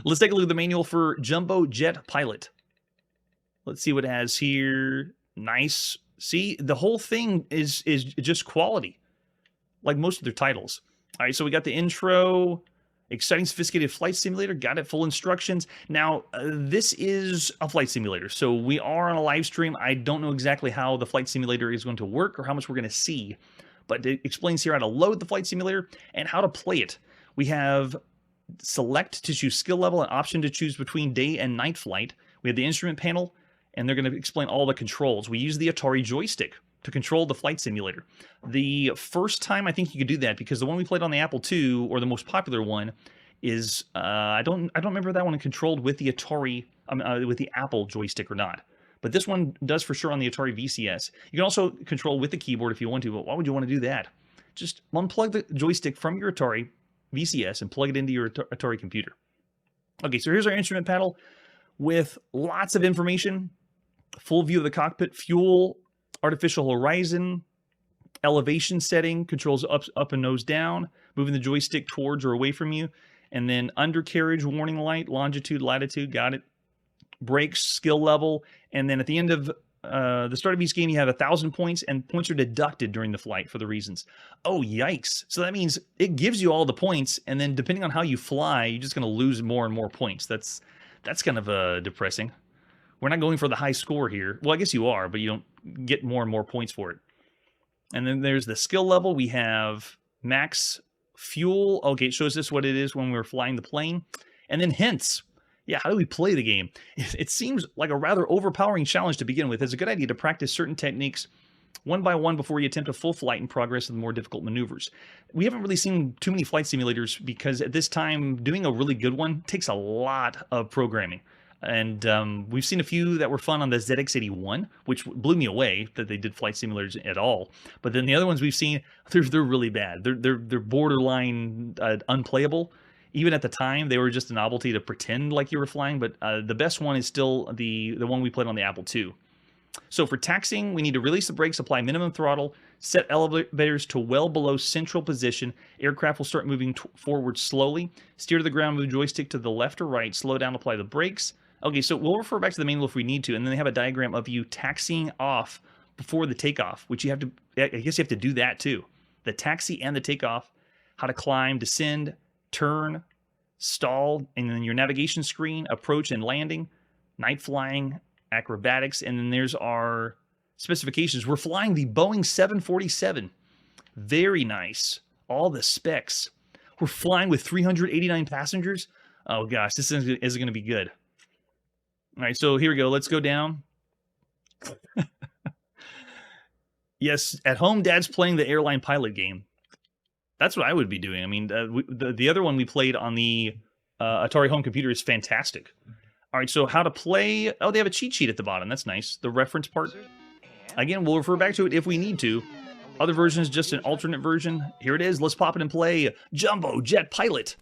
Let's take a look at the manual for Jumbo Jet Pilot. Let's see what it has here. Nice. See, the whole thing is just quality, like most of their titles. All right, so we got the intro, exciting, sophisticated flight simulator, got it, full instructions. Now, this is a flight simulator, so we are on a live stream. I don't know exactly how the flight simulator is going to work or how much we're going to see, but it explains here how to load the flight simulator and how to play it. We have select to choose skill level, an option to choose between day and night flight. We have the instrument panel, and they're going to explain all the controls. We use the Atari joystick to control the flight simulator. The first time I think you could do that, because the one we played on the Apple II, or the most popular one, is I don't remember that one controlled with the Atari with the Apple joystick or not. But this one does for sure on the Atari VCS. You can also control with the keyboard if you want to, but why would you want to do that? Just unplug the joystick from your Atari VCS and plug it into your Atari computer. Okay, so here's our instrument panel with lots of information. Full view of the cockpit, fuel, artificial horizon, elevation setting, controls up and nose down, moving the joystick towards or away from you, and then undercarriage warning light, longitude, latitude, got it, brakes, skill level, and then at the end of the start of each game, you have 1,000 points, and points are deducted during the flight for the reasons. Oh, yikes. So that means it gives you all the points, and then depending on how you fly, you're just going to lose more and more points. That's kind of depressing. We're not going for the high score here. Well, I guess you are, but you don't get more and more points for it. And then there's the skill level. We have max fuel. Okay, it shows us what it is when we're flying the plane. And then hints. Yeah, how do we play the game? It seems like a rather overpowering challenge to begin with. It's a good idea to practice certain techniques one by one before you attempt a full flight and progress with more difficult maneuvers. We haven't really seen too many flight simulators because at this time, doing a really good one takes a lot of programming. And we've seen a few that were fun on the ZX81, which blew me away that they did flight simulators at all. But then the other ones we've seen, they're really bad. They're borderline unplayable. Even at the time, they were just a novelty to pretend like you were flying. But the best one is still the one we played on the Apple II. So for taxiing, we need to release the brakes, apply minimum throttle, set elevators to well below central position. Aircraft will start moving forward slowly. Steer to the ground, move joystick to the left or right. Slow down, apply the brakes. Okay, so we'll refer back to the manual if we need to, and then they have a diagram of you taxiing off before the takeoff, which you have to, I guess you have to do that too. The taxi and the takeoff, how to climb, descend, turn, stall, and then your navigation screen, approach and landing, night flying, acrobatics, and then there's our specifications. We're flying the Boeing 747. Very nice. All the specs. We're flying with 389 passengers. Oh gosh, this isn't going to be good. All right, so here we go. Let's go down. Yes, at home, Dad's playing the airline pilot game. That's what I would be doing. I mean, the other one we played on the Atari home computer is fantastic. All right, so how to play. Oh, they have a cheat sheet at the bottom. That's nice. The reference part. Again, we'll refer back to it if we need to. Other versions, just an alternate version. Here it is. Let's pop it and play Jumbo Jet Pilot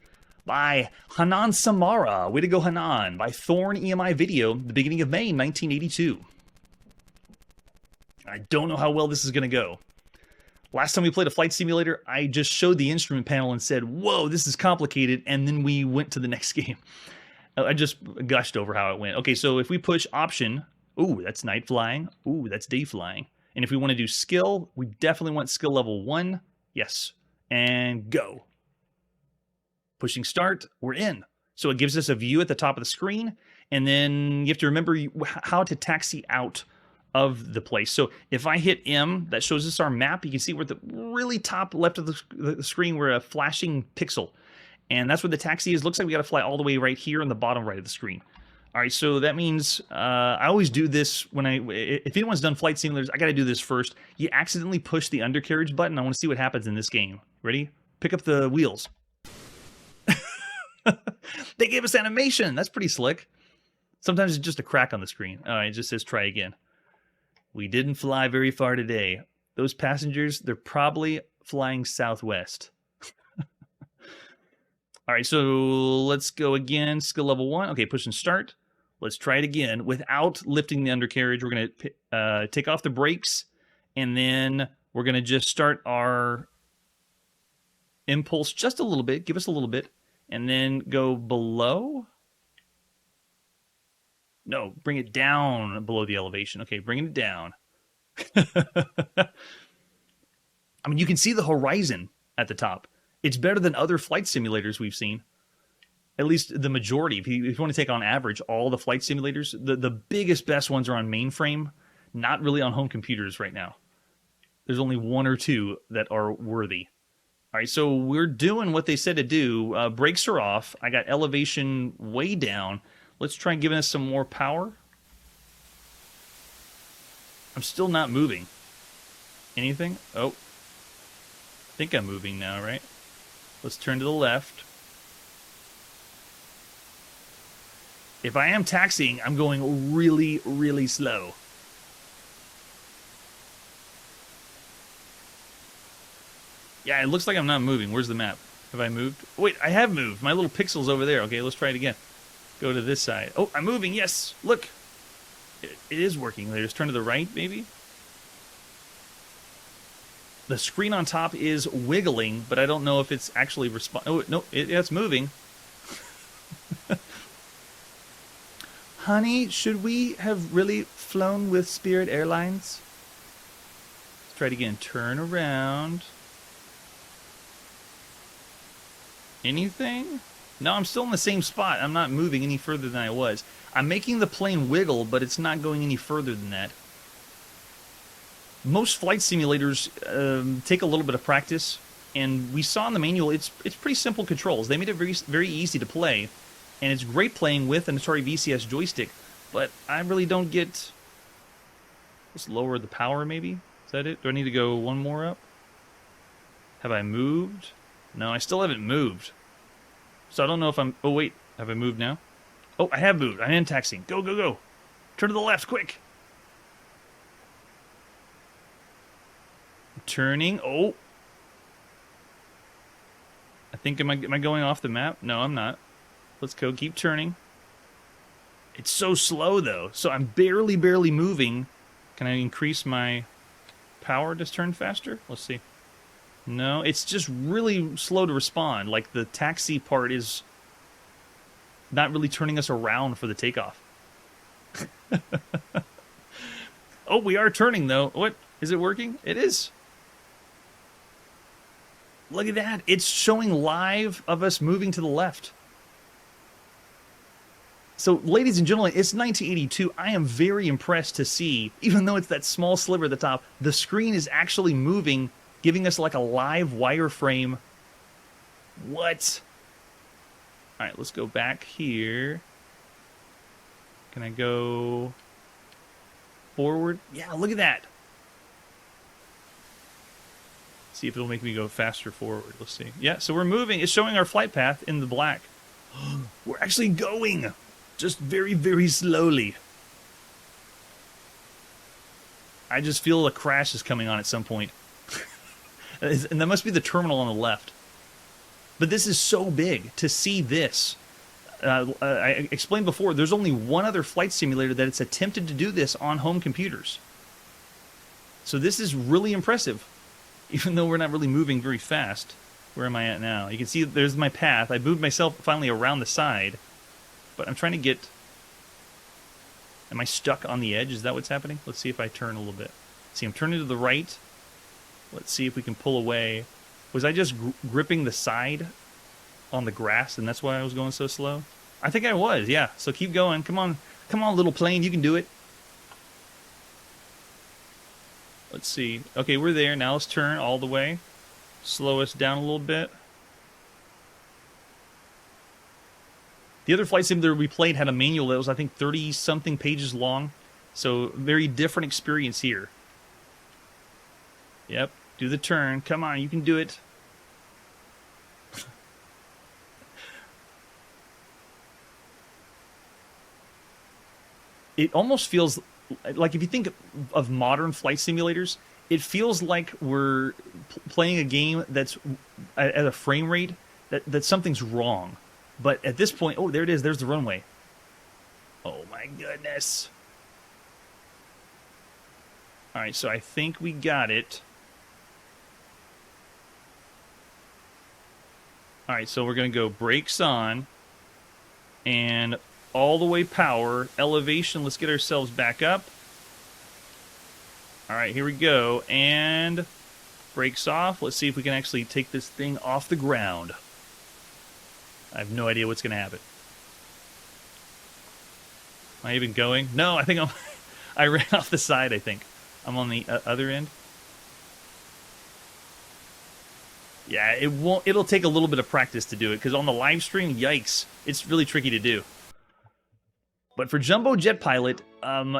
by Hanan Samara. Way to go, Hanan. By Thorn EMI Video, the beginning of May 1982. I don't know how well this is going to go. Last time we played a flight simulator, I just showed the instrument panel and said, whoa, this is complicated, and then we went to the next game. I just gushed over how it went. Okay, so if we push option, ooh, that's night flying. Ooh, that's day flying. And if we want to do skill, we definitely want skill level 1. Yes. And go. Pushing start, we're in. So it gives us a view at the top of the screen, and then you have to remember how to taxi out of the place. So if I hit M, that shows us our map. You can see we're at the really top left of the screen. We're a flashing pixel, and that's where the taxi is. Looks like we got to fly all the way right here on the bottom right of the screen. All right, so that means I always do this when if anyone's done flight simulators, I got to do this first. You accidentally push the undercarriage button. I want to see what happens in this game. Ready? Pick up the wheels. They gave us animation. That's pretty slick. Sometimes it's just a crack on the screen. All right, it just says try again. We didn't fly very far today. Those passengers, they're probably flying southwest. All right, so let's go again. Skill level 1. Okay, push and start. Let's try it again without lifting the undercarriage. We're going to take off the brakes, and then we're going to just start our impulse just a little bit. Give us a little bit. And then go below. No, bring it down below the elevation. Okay, bringing it down. I mean, you can see the horizon at the top. It's better than other flight simulators we've seen. At least the majority. If you want to take on average all the flight simulators, the biggest, best ones are on mainframe, not really on home computers right now. There's only 1 or 2 that are worthy. All right, so we're doing what they said to do. Brakes are off. I got elevation way down. Let's try giving us some more power. I'm still not moving. Anything? Oh. I think I'm moving now, right? Let's turn to the left. If I am taxiing, I'm going really, really slow. Yeah, it looks like I'm not moving. Where's the map? Have I moved? Wait, I have moved. My little pixel's over there. Okay, let's try it again. Go to this side. Oh, I'm moving. Yes. Look. It is working. Just turn to the right, maybe. The screen on top is wiggling, but I don't know if it's actually Oh, no, it's moving. Honey, should we have really flown with Spirit Airlines? Let's try it again. Turn around. Anything? No, I'm still in the same spot. I'm not moving any further than I was. I'm making the plane wiggle, but it's not going any further than that. Most flight simulators take a little bit of practice, and we saw in the manual it's pretty simple controls. They made it very, very easy to play, and it's great playing with an Atari VCS joystick, but I really don't get... Let's lower the power, maybe? Is that it? Do I need to go one more up? Have I moved? No, I still haven't moved. So I don't know if I'm... Oh, wait. Have I moved now? Oh, I have moved. I am taxiing. Go, go, go. Turn to the left, quick. Turning. Oh. I think, am I going off the map? No, I'm not. Let's go. Keep turning. It's so slow, though. So I'm barely moving. Can I increase my power to turn faster? Let's see. No, it's just really slow to respond. Like, the taxi part is not really turning us around for the takeoff. Oh, we are turning, though. What? Is it working? It is. Look at that. It's showing live of us moving to the left. So, ladies and gentlemen, it's 1982. I am very impressed to see, even though it's that small sliver at the top, the screen is actually moving, giving us like a live wireframe. What? All right, let's go back here. Can I go forward? Yeah, look at that. See if it'll make me go faster forward. Let's see. Yeah, so we're moving. It's showing our flight path in the black. We're actually going. Just very, very slowly. I just feel a crash is coming on at some point. And that must be the terminal on the left. But this is so big to see this. I explained before, there's only one other flight simulator that it's attempted to do this on home computers. So this is really impressive, even though we're not really moving very fast. Where am I at now? You can see there's my path. I moved myself finally around the side, but I'm trying to get... Am I stuck on the edge? Is that what's happening? Let's see if I turn a little bit. See, I'm turning to the right. Let's see if we can pull away. Was I just gripping the side on the grass, and that's why I was going so slow? I think I was, yeah. So keep going. Come on, little plane. You can do it. Let's see. Okay, we're there. Now let's turn all the way. Slow us down a little bit. The other flight simulator we played had a manual that was, I think, 30-something pages long. So, very different experience here. Yep, do the turn. Come on, you can do it. It almost feels like, if you think of modern flight simulators, it feels like we're playing a game that's at a frame rate that something's wrong. But at this point, oh, there it is. There's the runway. Oh, my goodness. All right, so I think we got it. All right, so we're going to go brakes on. And all the way power. Elevation, let's get ourselves back up. All right, here we go. And brakes off. Let's see if we can actually take this thing off the ground. I have no idea what's going to happen. Am I even going? No, I think I ran off the side, I think. I'm on the other end. Yeah, it'll take a little bit of practice to do it, because on the live stream, yikes, it's really tricky to do. But for Jumbo Jet Pilot,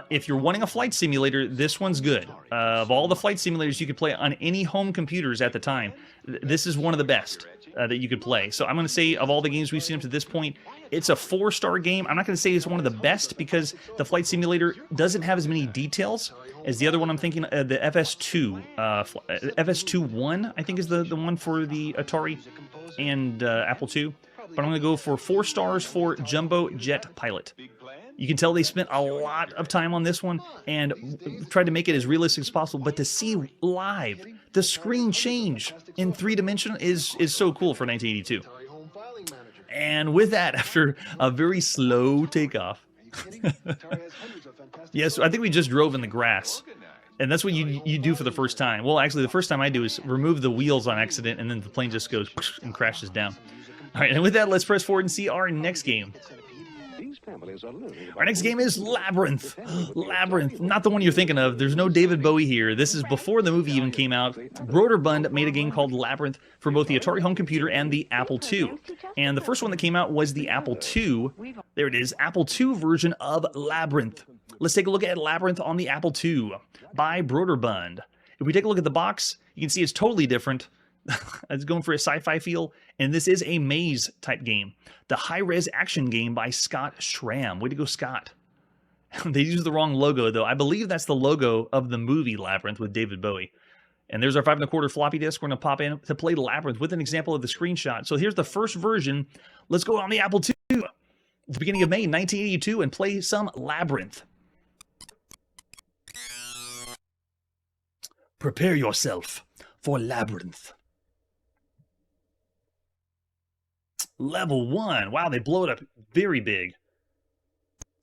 if you're wanting a flight simulator, this one's good. Of all the flight simulators you could play on any home computers at the time, this is one of the best that you could play. So I'm going to say, of all the games we've seen up to this point, it's a 4-star game. I'm not going to say it's one of the best, because the flight simulator doesn't have as many details as the other one I'm thinking, the FS2. FS2-1, I think, is the one for the Atari and Apple II. But I'm going to go for 4 stars for Jumbo Jet Pilot. You can tell they spent a lot of time on this one and tried to make it as realistic as possible. But to see live the screen change in 3-dimension is so cool for 1982. And with that, after a very slow takeoff, yes, I think we just drove in the grass. And that's what you do for the first time. Well, actually, the first time I do is remove the wheels on accident, and then the plane just goes and crashes down. All right, and with that, let's press forward and see our next game. Our next game is Labyrinth. Labyrinth, not the one you're thinking of. There's no David Bowie here. This is before the movie even came out. Broderbund made a game called Labyrinth for both the Atari home computer and the Apple II. And the first one that came out was the Apple II. There it is, Apple II version of Labyrinth. Let's take a look at Labyrinth on the Apple II by Broderbund. If we take a look at the box, you can see it's totally different. It's going for a sci-fi feel, and this is a maze-type game. The high-res action game by Scott Schramm. Way to go, Scott. They used the wrong logo, though. I believe that's the logo of the movie Labyrinth with David Bowie. And there's our 5 1/4 floppy disk. We're going to pop in to play Labyrinth with an example of the screenshot. So here's the first version. Let's go on the Apple II at the beginning of May 1982 and play some Labyrinth. Prepare yourself for Labyrinth. Level 1. Wow, they blow it up very big.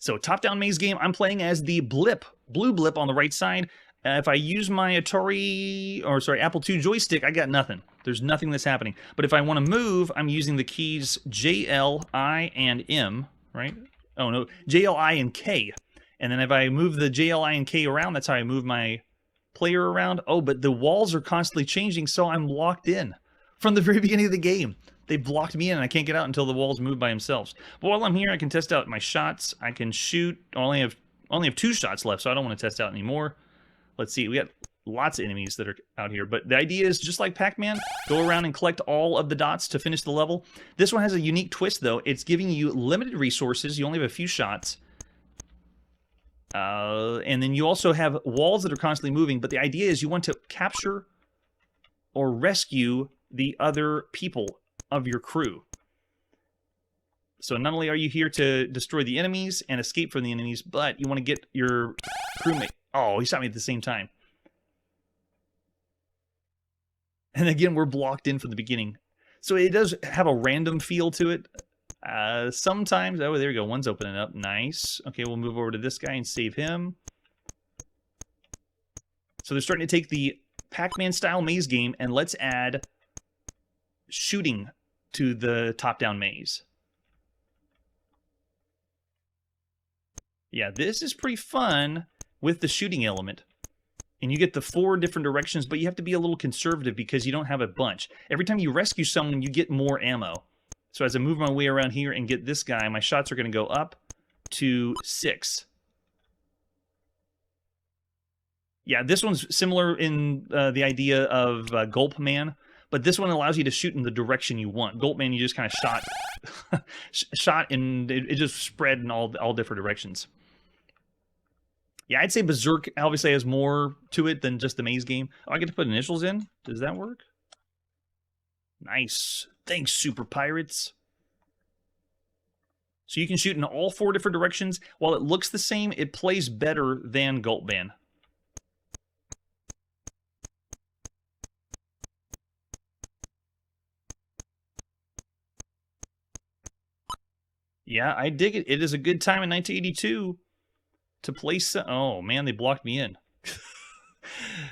So, top-down maze game. I'm playing as the blip, blue blip on the right side. If I use my Apple II joystick, I got nothing. There's nothing that's happening. But if I want to move, I'm using the keys J, L, I, and M, right? Oh, no, J, L, I, and K. And then if I move the J, L, I, and K around, that's how I move my player around. Oh, but the walls are constantly changing, so I'm locked in from the very beginning of the game. They blocked me in, and I can't get out until the walls move by themselves. But while I'm here, I can test out my shots. I can shoot. I only have 2 shots left, so I don't want to test out anymore. Let's see. We got lots of enemies that are out here. But the idea is, just like Pac-Man, go around and collect all of the dots to finish the level. This one has a unique twist, though. It's giving you limited resources. You only have a few shots. And then you also have walls that are constantly moving. But the idea is you want to capture or rescue the other people of your crew. So not only are you here to destroy the enemies and escape from the enemies, but you want to get your crewmate. Oh, he shot me at the same time. And again, we're blocked in from the beginning. So it does have a random feel to it. Sometimes, oh, there we go. One's opening up. Nice. Okay, we'll move over to this guy and save him. So they're starting to take the Pac-Man style maze game and let's add shooting to the top-down maze. Yeah, this is pretty fun with the shooting element. And you get the 4 different directions, but you have to be a little conservative because you don't have a bunch. Every time you rescue someone, you get more ammo. So as I move my way around here and get this guy, my shots are going to go up to 6. Yeah, this one's similar in the idea of Gulpman, but this one allows you to shoot in the direction you want. Gulpman, you just kind of shot, and it just spread in all different directions. Yeah, I'd say Berserk obviously has more to it than just the maze game. Oh, I get to put initials in? Does that work? Nice. Thanks, Super Pirates. So you can shoot in all 4 different directions. While it looks the same, it plays better than Gulpman. Yeah, I dig it. It is a good time in 1982 to place... Oh, man, they blocked me in.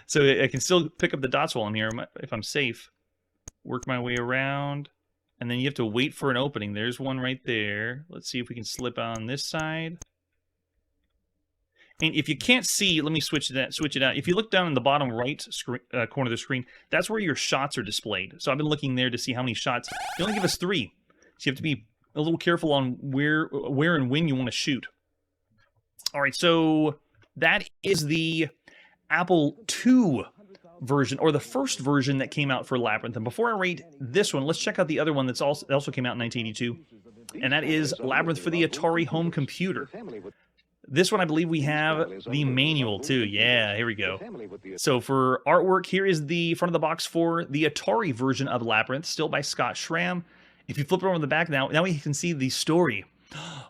So I can still pick up the dots while I'm here if I'm safe. Work my way around. And then you have to wait for an opening. There's one right there. Let's see if we can slip on this side. And if you can't see, let me switch it out. If you look down in the bottom right corner of the screen, that's where your shots are displayed. So I've been looking there to see how many shots. They only give us 3. So you have to be a little careful on where and when you want to shoot. All right, so that is the Apple II version, or the first version that came out for Labyrinth. And before I rate this one, let's check out the other one that's also came out in 1982, and that is Labyrinth for the Atari home computer. This one, I believe we have the manual, too. Yeah, here we go. So for artwork, here is the front of the box for the Atari version of Labyrinth, still by Scott Schramm. If you flip it over the back now we can see the story.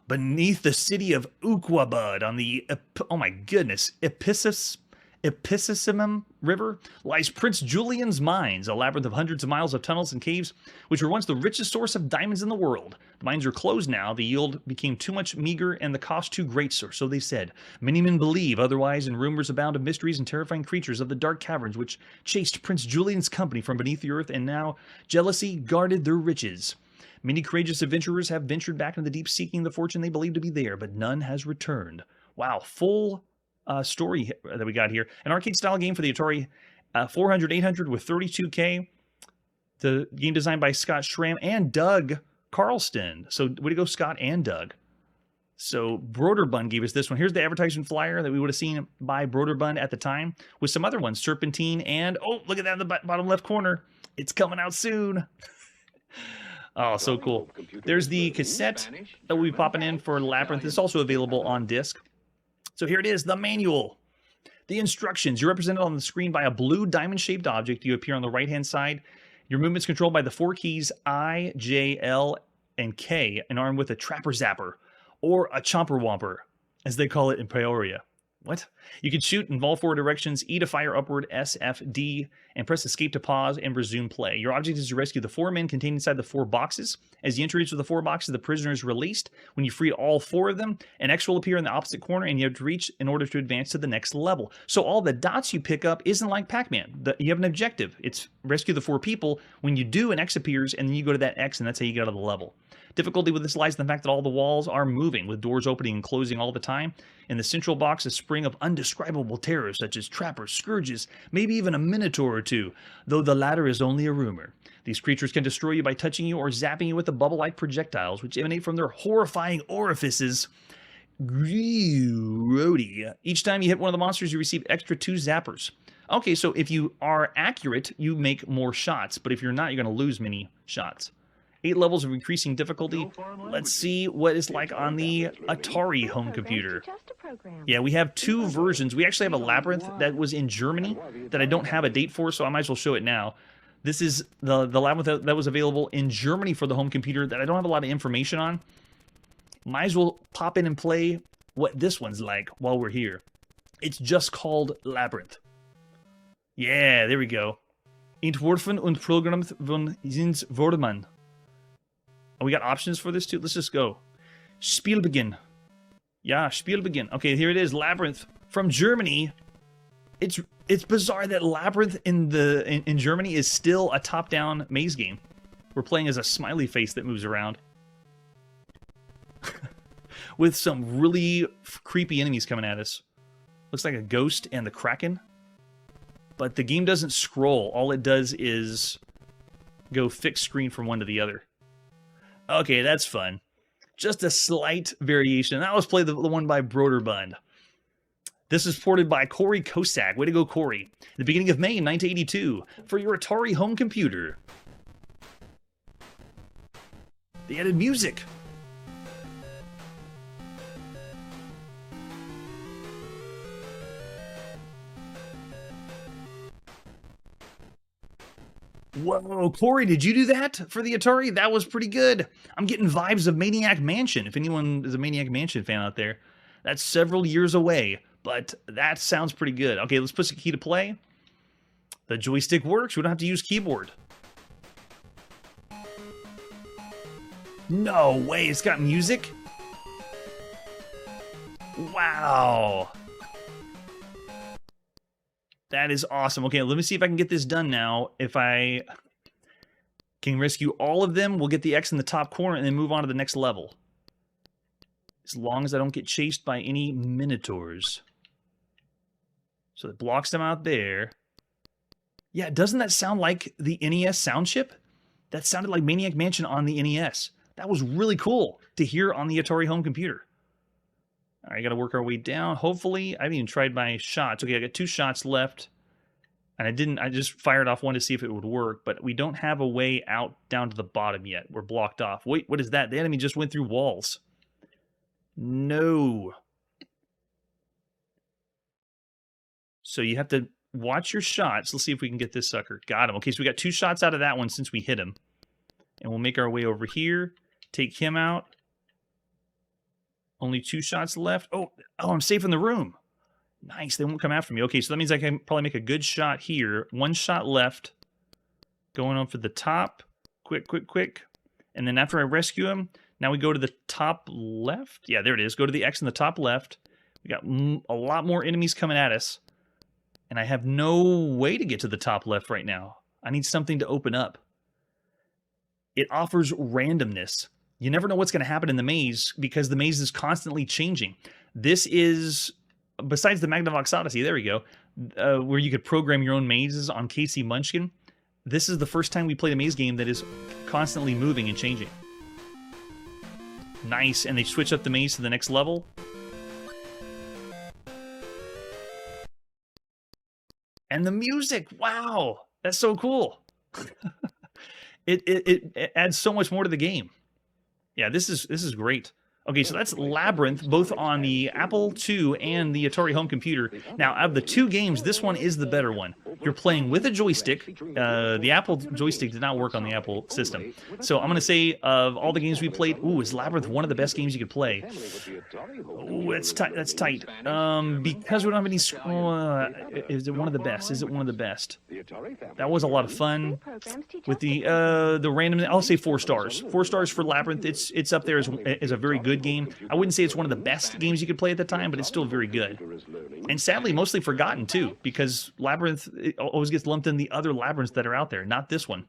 Beneath the city of Uqabud on the, oh my goodness, Epicissumum River lies Prince Julian's mines, a labyrinth of hundreds of miles of tunnels and caves, which were once the richest source of diamonds in the world. The mines are closed now. The yield became too much meager and the cost too great, so they said. Many men believe otherwise, and rumors abound of mysteries and terrifying creatures of the dark caverns which chased Prince Julian's company from beneath the earth, and now jealousy guarded their riches. Many courageous adventurers have ventured back into the deep seeking the fortune they believed to be there, but none has returned. Wow, full story that we got here. An arcade-style game for the Atari 400-800 with 32K. The game designed by Scott Schramm and Doug Carlston. So way to go, Scott and Doug. So Broderbund gave us this one. Here's the advertisement flyer that we would have seen by Broderbund at the time, with some other ones, Serpentine, and, oh, look at that in the bottom left corner. It's coming out soon. Oh, so cool. There's the cassette that we'll be popping in for Labyrinth. It's also available on disc. So here it is, the manual. The instructions. You're represented on the screen by a blue diamond-shaped object. You appear on the right-hand side. Your movement's controlled by the 4 keys I, J, L, and K, and armed with a Trapper Zapper, or a Chomper Womper, as they call it in Peoria. What? You can shoot in all 4 directions, E to fire upward, S, F, D, and press escape to pause and resume play. Your object is to rescue the 4 men contained inside the 4 boxes. As you enter each of the 4 boxes, the prisoner is released. When you free all 4 of them, an X will appear in the opposite corner, and you have to reach in order to advance to the next level. So all the dots you pick up isn't like Pac-Man. You have an objective. It's rescue the 4 people. When you do, an X appears, and then you go to that X, and that's how you get out of the level. Difficulty with this lies in the fact that all the walls are moving, with doors opening and closing all the time. In the central box, a spring of undescribable terrors, such as trappers, scourges, maybe even a minotaur or 2, though the latter is only a rumor. These creatures can destroy you by touching you or zapping you with the bubble-like projectiles, which emanate from their horrifying orifices. Grody. Each time you hit one of the monsters, you receive extra 2 zappers. Okay, so if you are accurate, you make more shots, but if you're not, you're going to lose many shots. 8 levels of increasing difficulty. Let's see what it's like on the Atari home computer. Yeah, we have 2 versions. We actually have a Labyrinth that was in Germany that I don't have a date for, so I might as well show it now. This is the Labyrinth that was available in Germany for the home computer that I don't have a lot of information on. Might as well pop in and play what this one's like while we're here. It's just called Labyrinth. Yeah, there we go. Entworfen und programmiert von Jens Vordermann. Oh, we got options for this too? Let's just go. Spielbeginn. Yeah, Spielbeginn. Okay, here it is. Labyrinth from Germany. It's bizarre that Labyrinth in Germany is still a top-down maze game. We're playing as a smiley face that moves around. With some really creepy enemies coming at us. Looks like a ghost and the Kraken. But the game doesn't scroll. All it does is go fixed screen from one to the other. Okay, that's fun. Just a slight variation. I always play the one by Broderbund. This is ported by Corey Kosak. Way to go, Corey. The beginning of May 1982 for your Atari home computer. They added music. Whoa, Corey, did you do that for the Atari? That was pretty good. I'm getting vibes of Maniac Mansion, if anyone is a Maniac Mansion fan out there. That's several years away, but that sounds pretty good. Okay, let's put a key to play. The joystick works. We don't have to use keyboard. No way, it's got music? Wow. That is awesome. Okay, let me see if I can get this done now. If I can rescue all of them, we'll get the X in the top corner and then move on to the next level. As long as I don't get chased by any Minotaurs. So it blocks them out there. Yeah, doesn't that sound like the NES sound chip? That sounded like Maniac Mansion on the NES. That was really cool to hear on the Atari home computer. All right, got to work our way down. Hopefully, I haven't even tried my shots. Okay, I got 2 shots left. And I just fired off one to see if it would work, but we don't have a way out down to the bottom yet. We're blocked off. Wait, what is that? The enemy just went through walls. No. So you have to watch your shots. Let's see if we can get this sucker. Got him. Okay, so we got 2 shots out of that one since we hit him. And we'll make our way over here. Take him out. Only 2 shots left. Oh, I'm safe in the room. Nice, they won't come after me. Okay, so that means I can probably make a good shot here. 1 shot left. Going on for the top. Quick, quick, quick. And then after I rescue him, now we go to the top left. Yeah, there it is. Go to the X in the top left. We got a lot more enemies coming at us. And I have no way to get to the top left right now. I need something to open up. It offers randomness. You never know what's going to happen in the maze because the maze is constantly changing. This is, besides the Magnavox Odyssey, there we go, where you could program your own mazes on KC Munchkin. This is the first time we played a maze game that is constantly moving and changing. Nice, and they switch up the maze to the next level. And the music, wow, that's so cool. It adds so much more to the game. Yeah, this is great. Okay, so that's Labyrinth, both on the Apple II and the Atari home computer. Now, out of the 2 games, this one is the better one. You're playing with a joystick. The Apple joystick did not work on the Apple system. So I'm going to say, of all the games we played, is Labyrinth one of the best games you could play? Ooh, that's tight. That's tight. Because we don't have any... is it one of the best? Is it one of the best? That was a lot of fun. With the random... I'll say 4 stars. 4 stars for Labyrinth. It's up there as a very good game. I wouldn't say it's one of the best games you could play at the time, but it's still very good. And sadly, mostly forgotten, too, because Labyrinth always gets lumped in the other Labyrinths that are out there, not this one.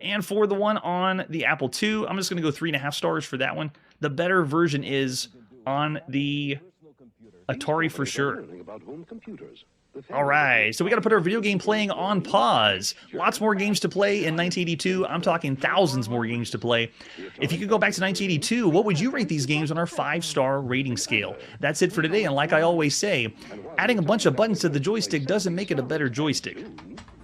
And for the one on the Apple II, I'm just going to go 3.5 stars for that one. The better version is on the Atari for sure. All right, so we got to put our video game playing on pause. Lots more games to play in 1982. I'm talking thousands more games to play. If you could go back to 1982, what would you rate these games on our 5-star rating scale? That's it for today, and like I always say, adding a bunch of buttons to the joystick doesn't make it a better joystick.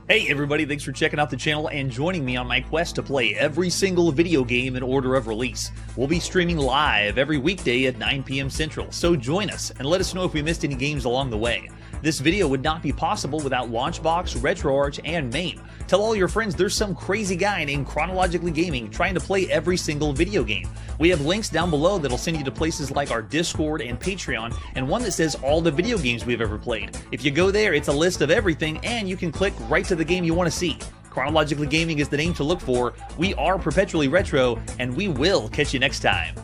Hey everybody, thanks for checking out the channel and joining me on my quest to play every single video game in order of release. We'll be streaming live every weekday at 9 p.m. Central, so join us and let us know if we missed any games along the way. This video would not be possible without Launchbox, RetroArch, and MAME. Tell all your friends there's some crazy guy named Chronologically Gaming trying to play every single video game. We have links down below that'll send you to places like our Discord and Patreon, and one that says all the video games we've ever played. If you go there, it's a list of everything, and you can click right to the game you want to see. Chronologically Gaming is the name to look for. We are Perpetually Retro, and we will catch you next time.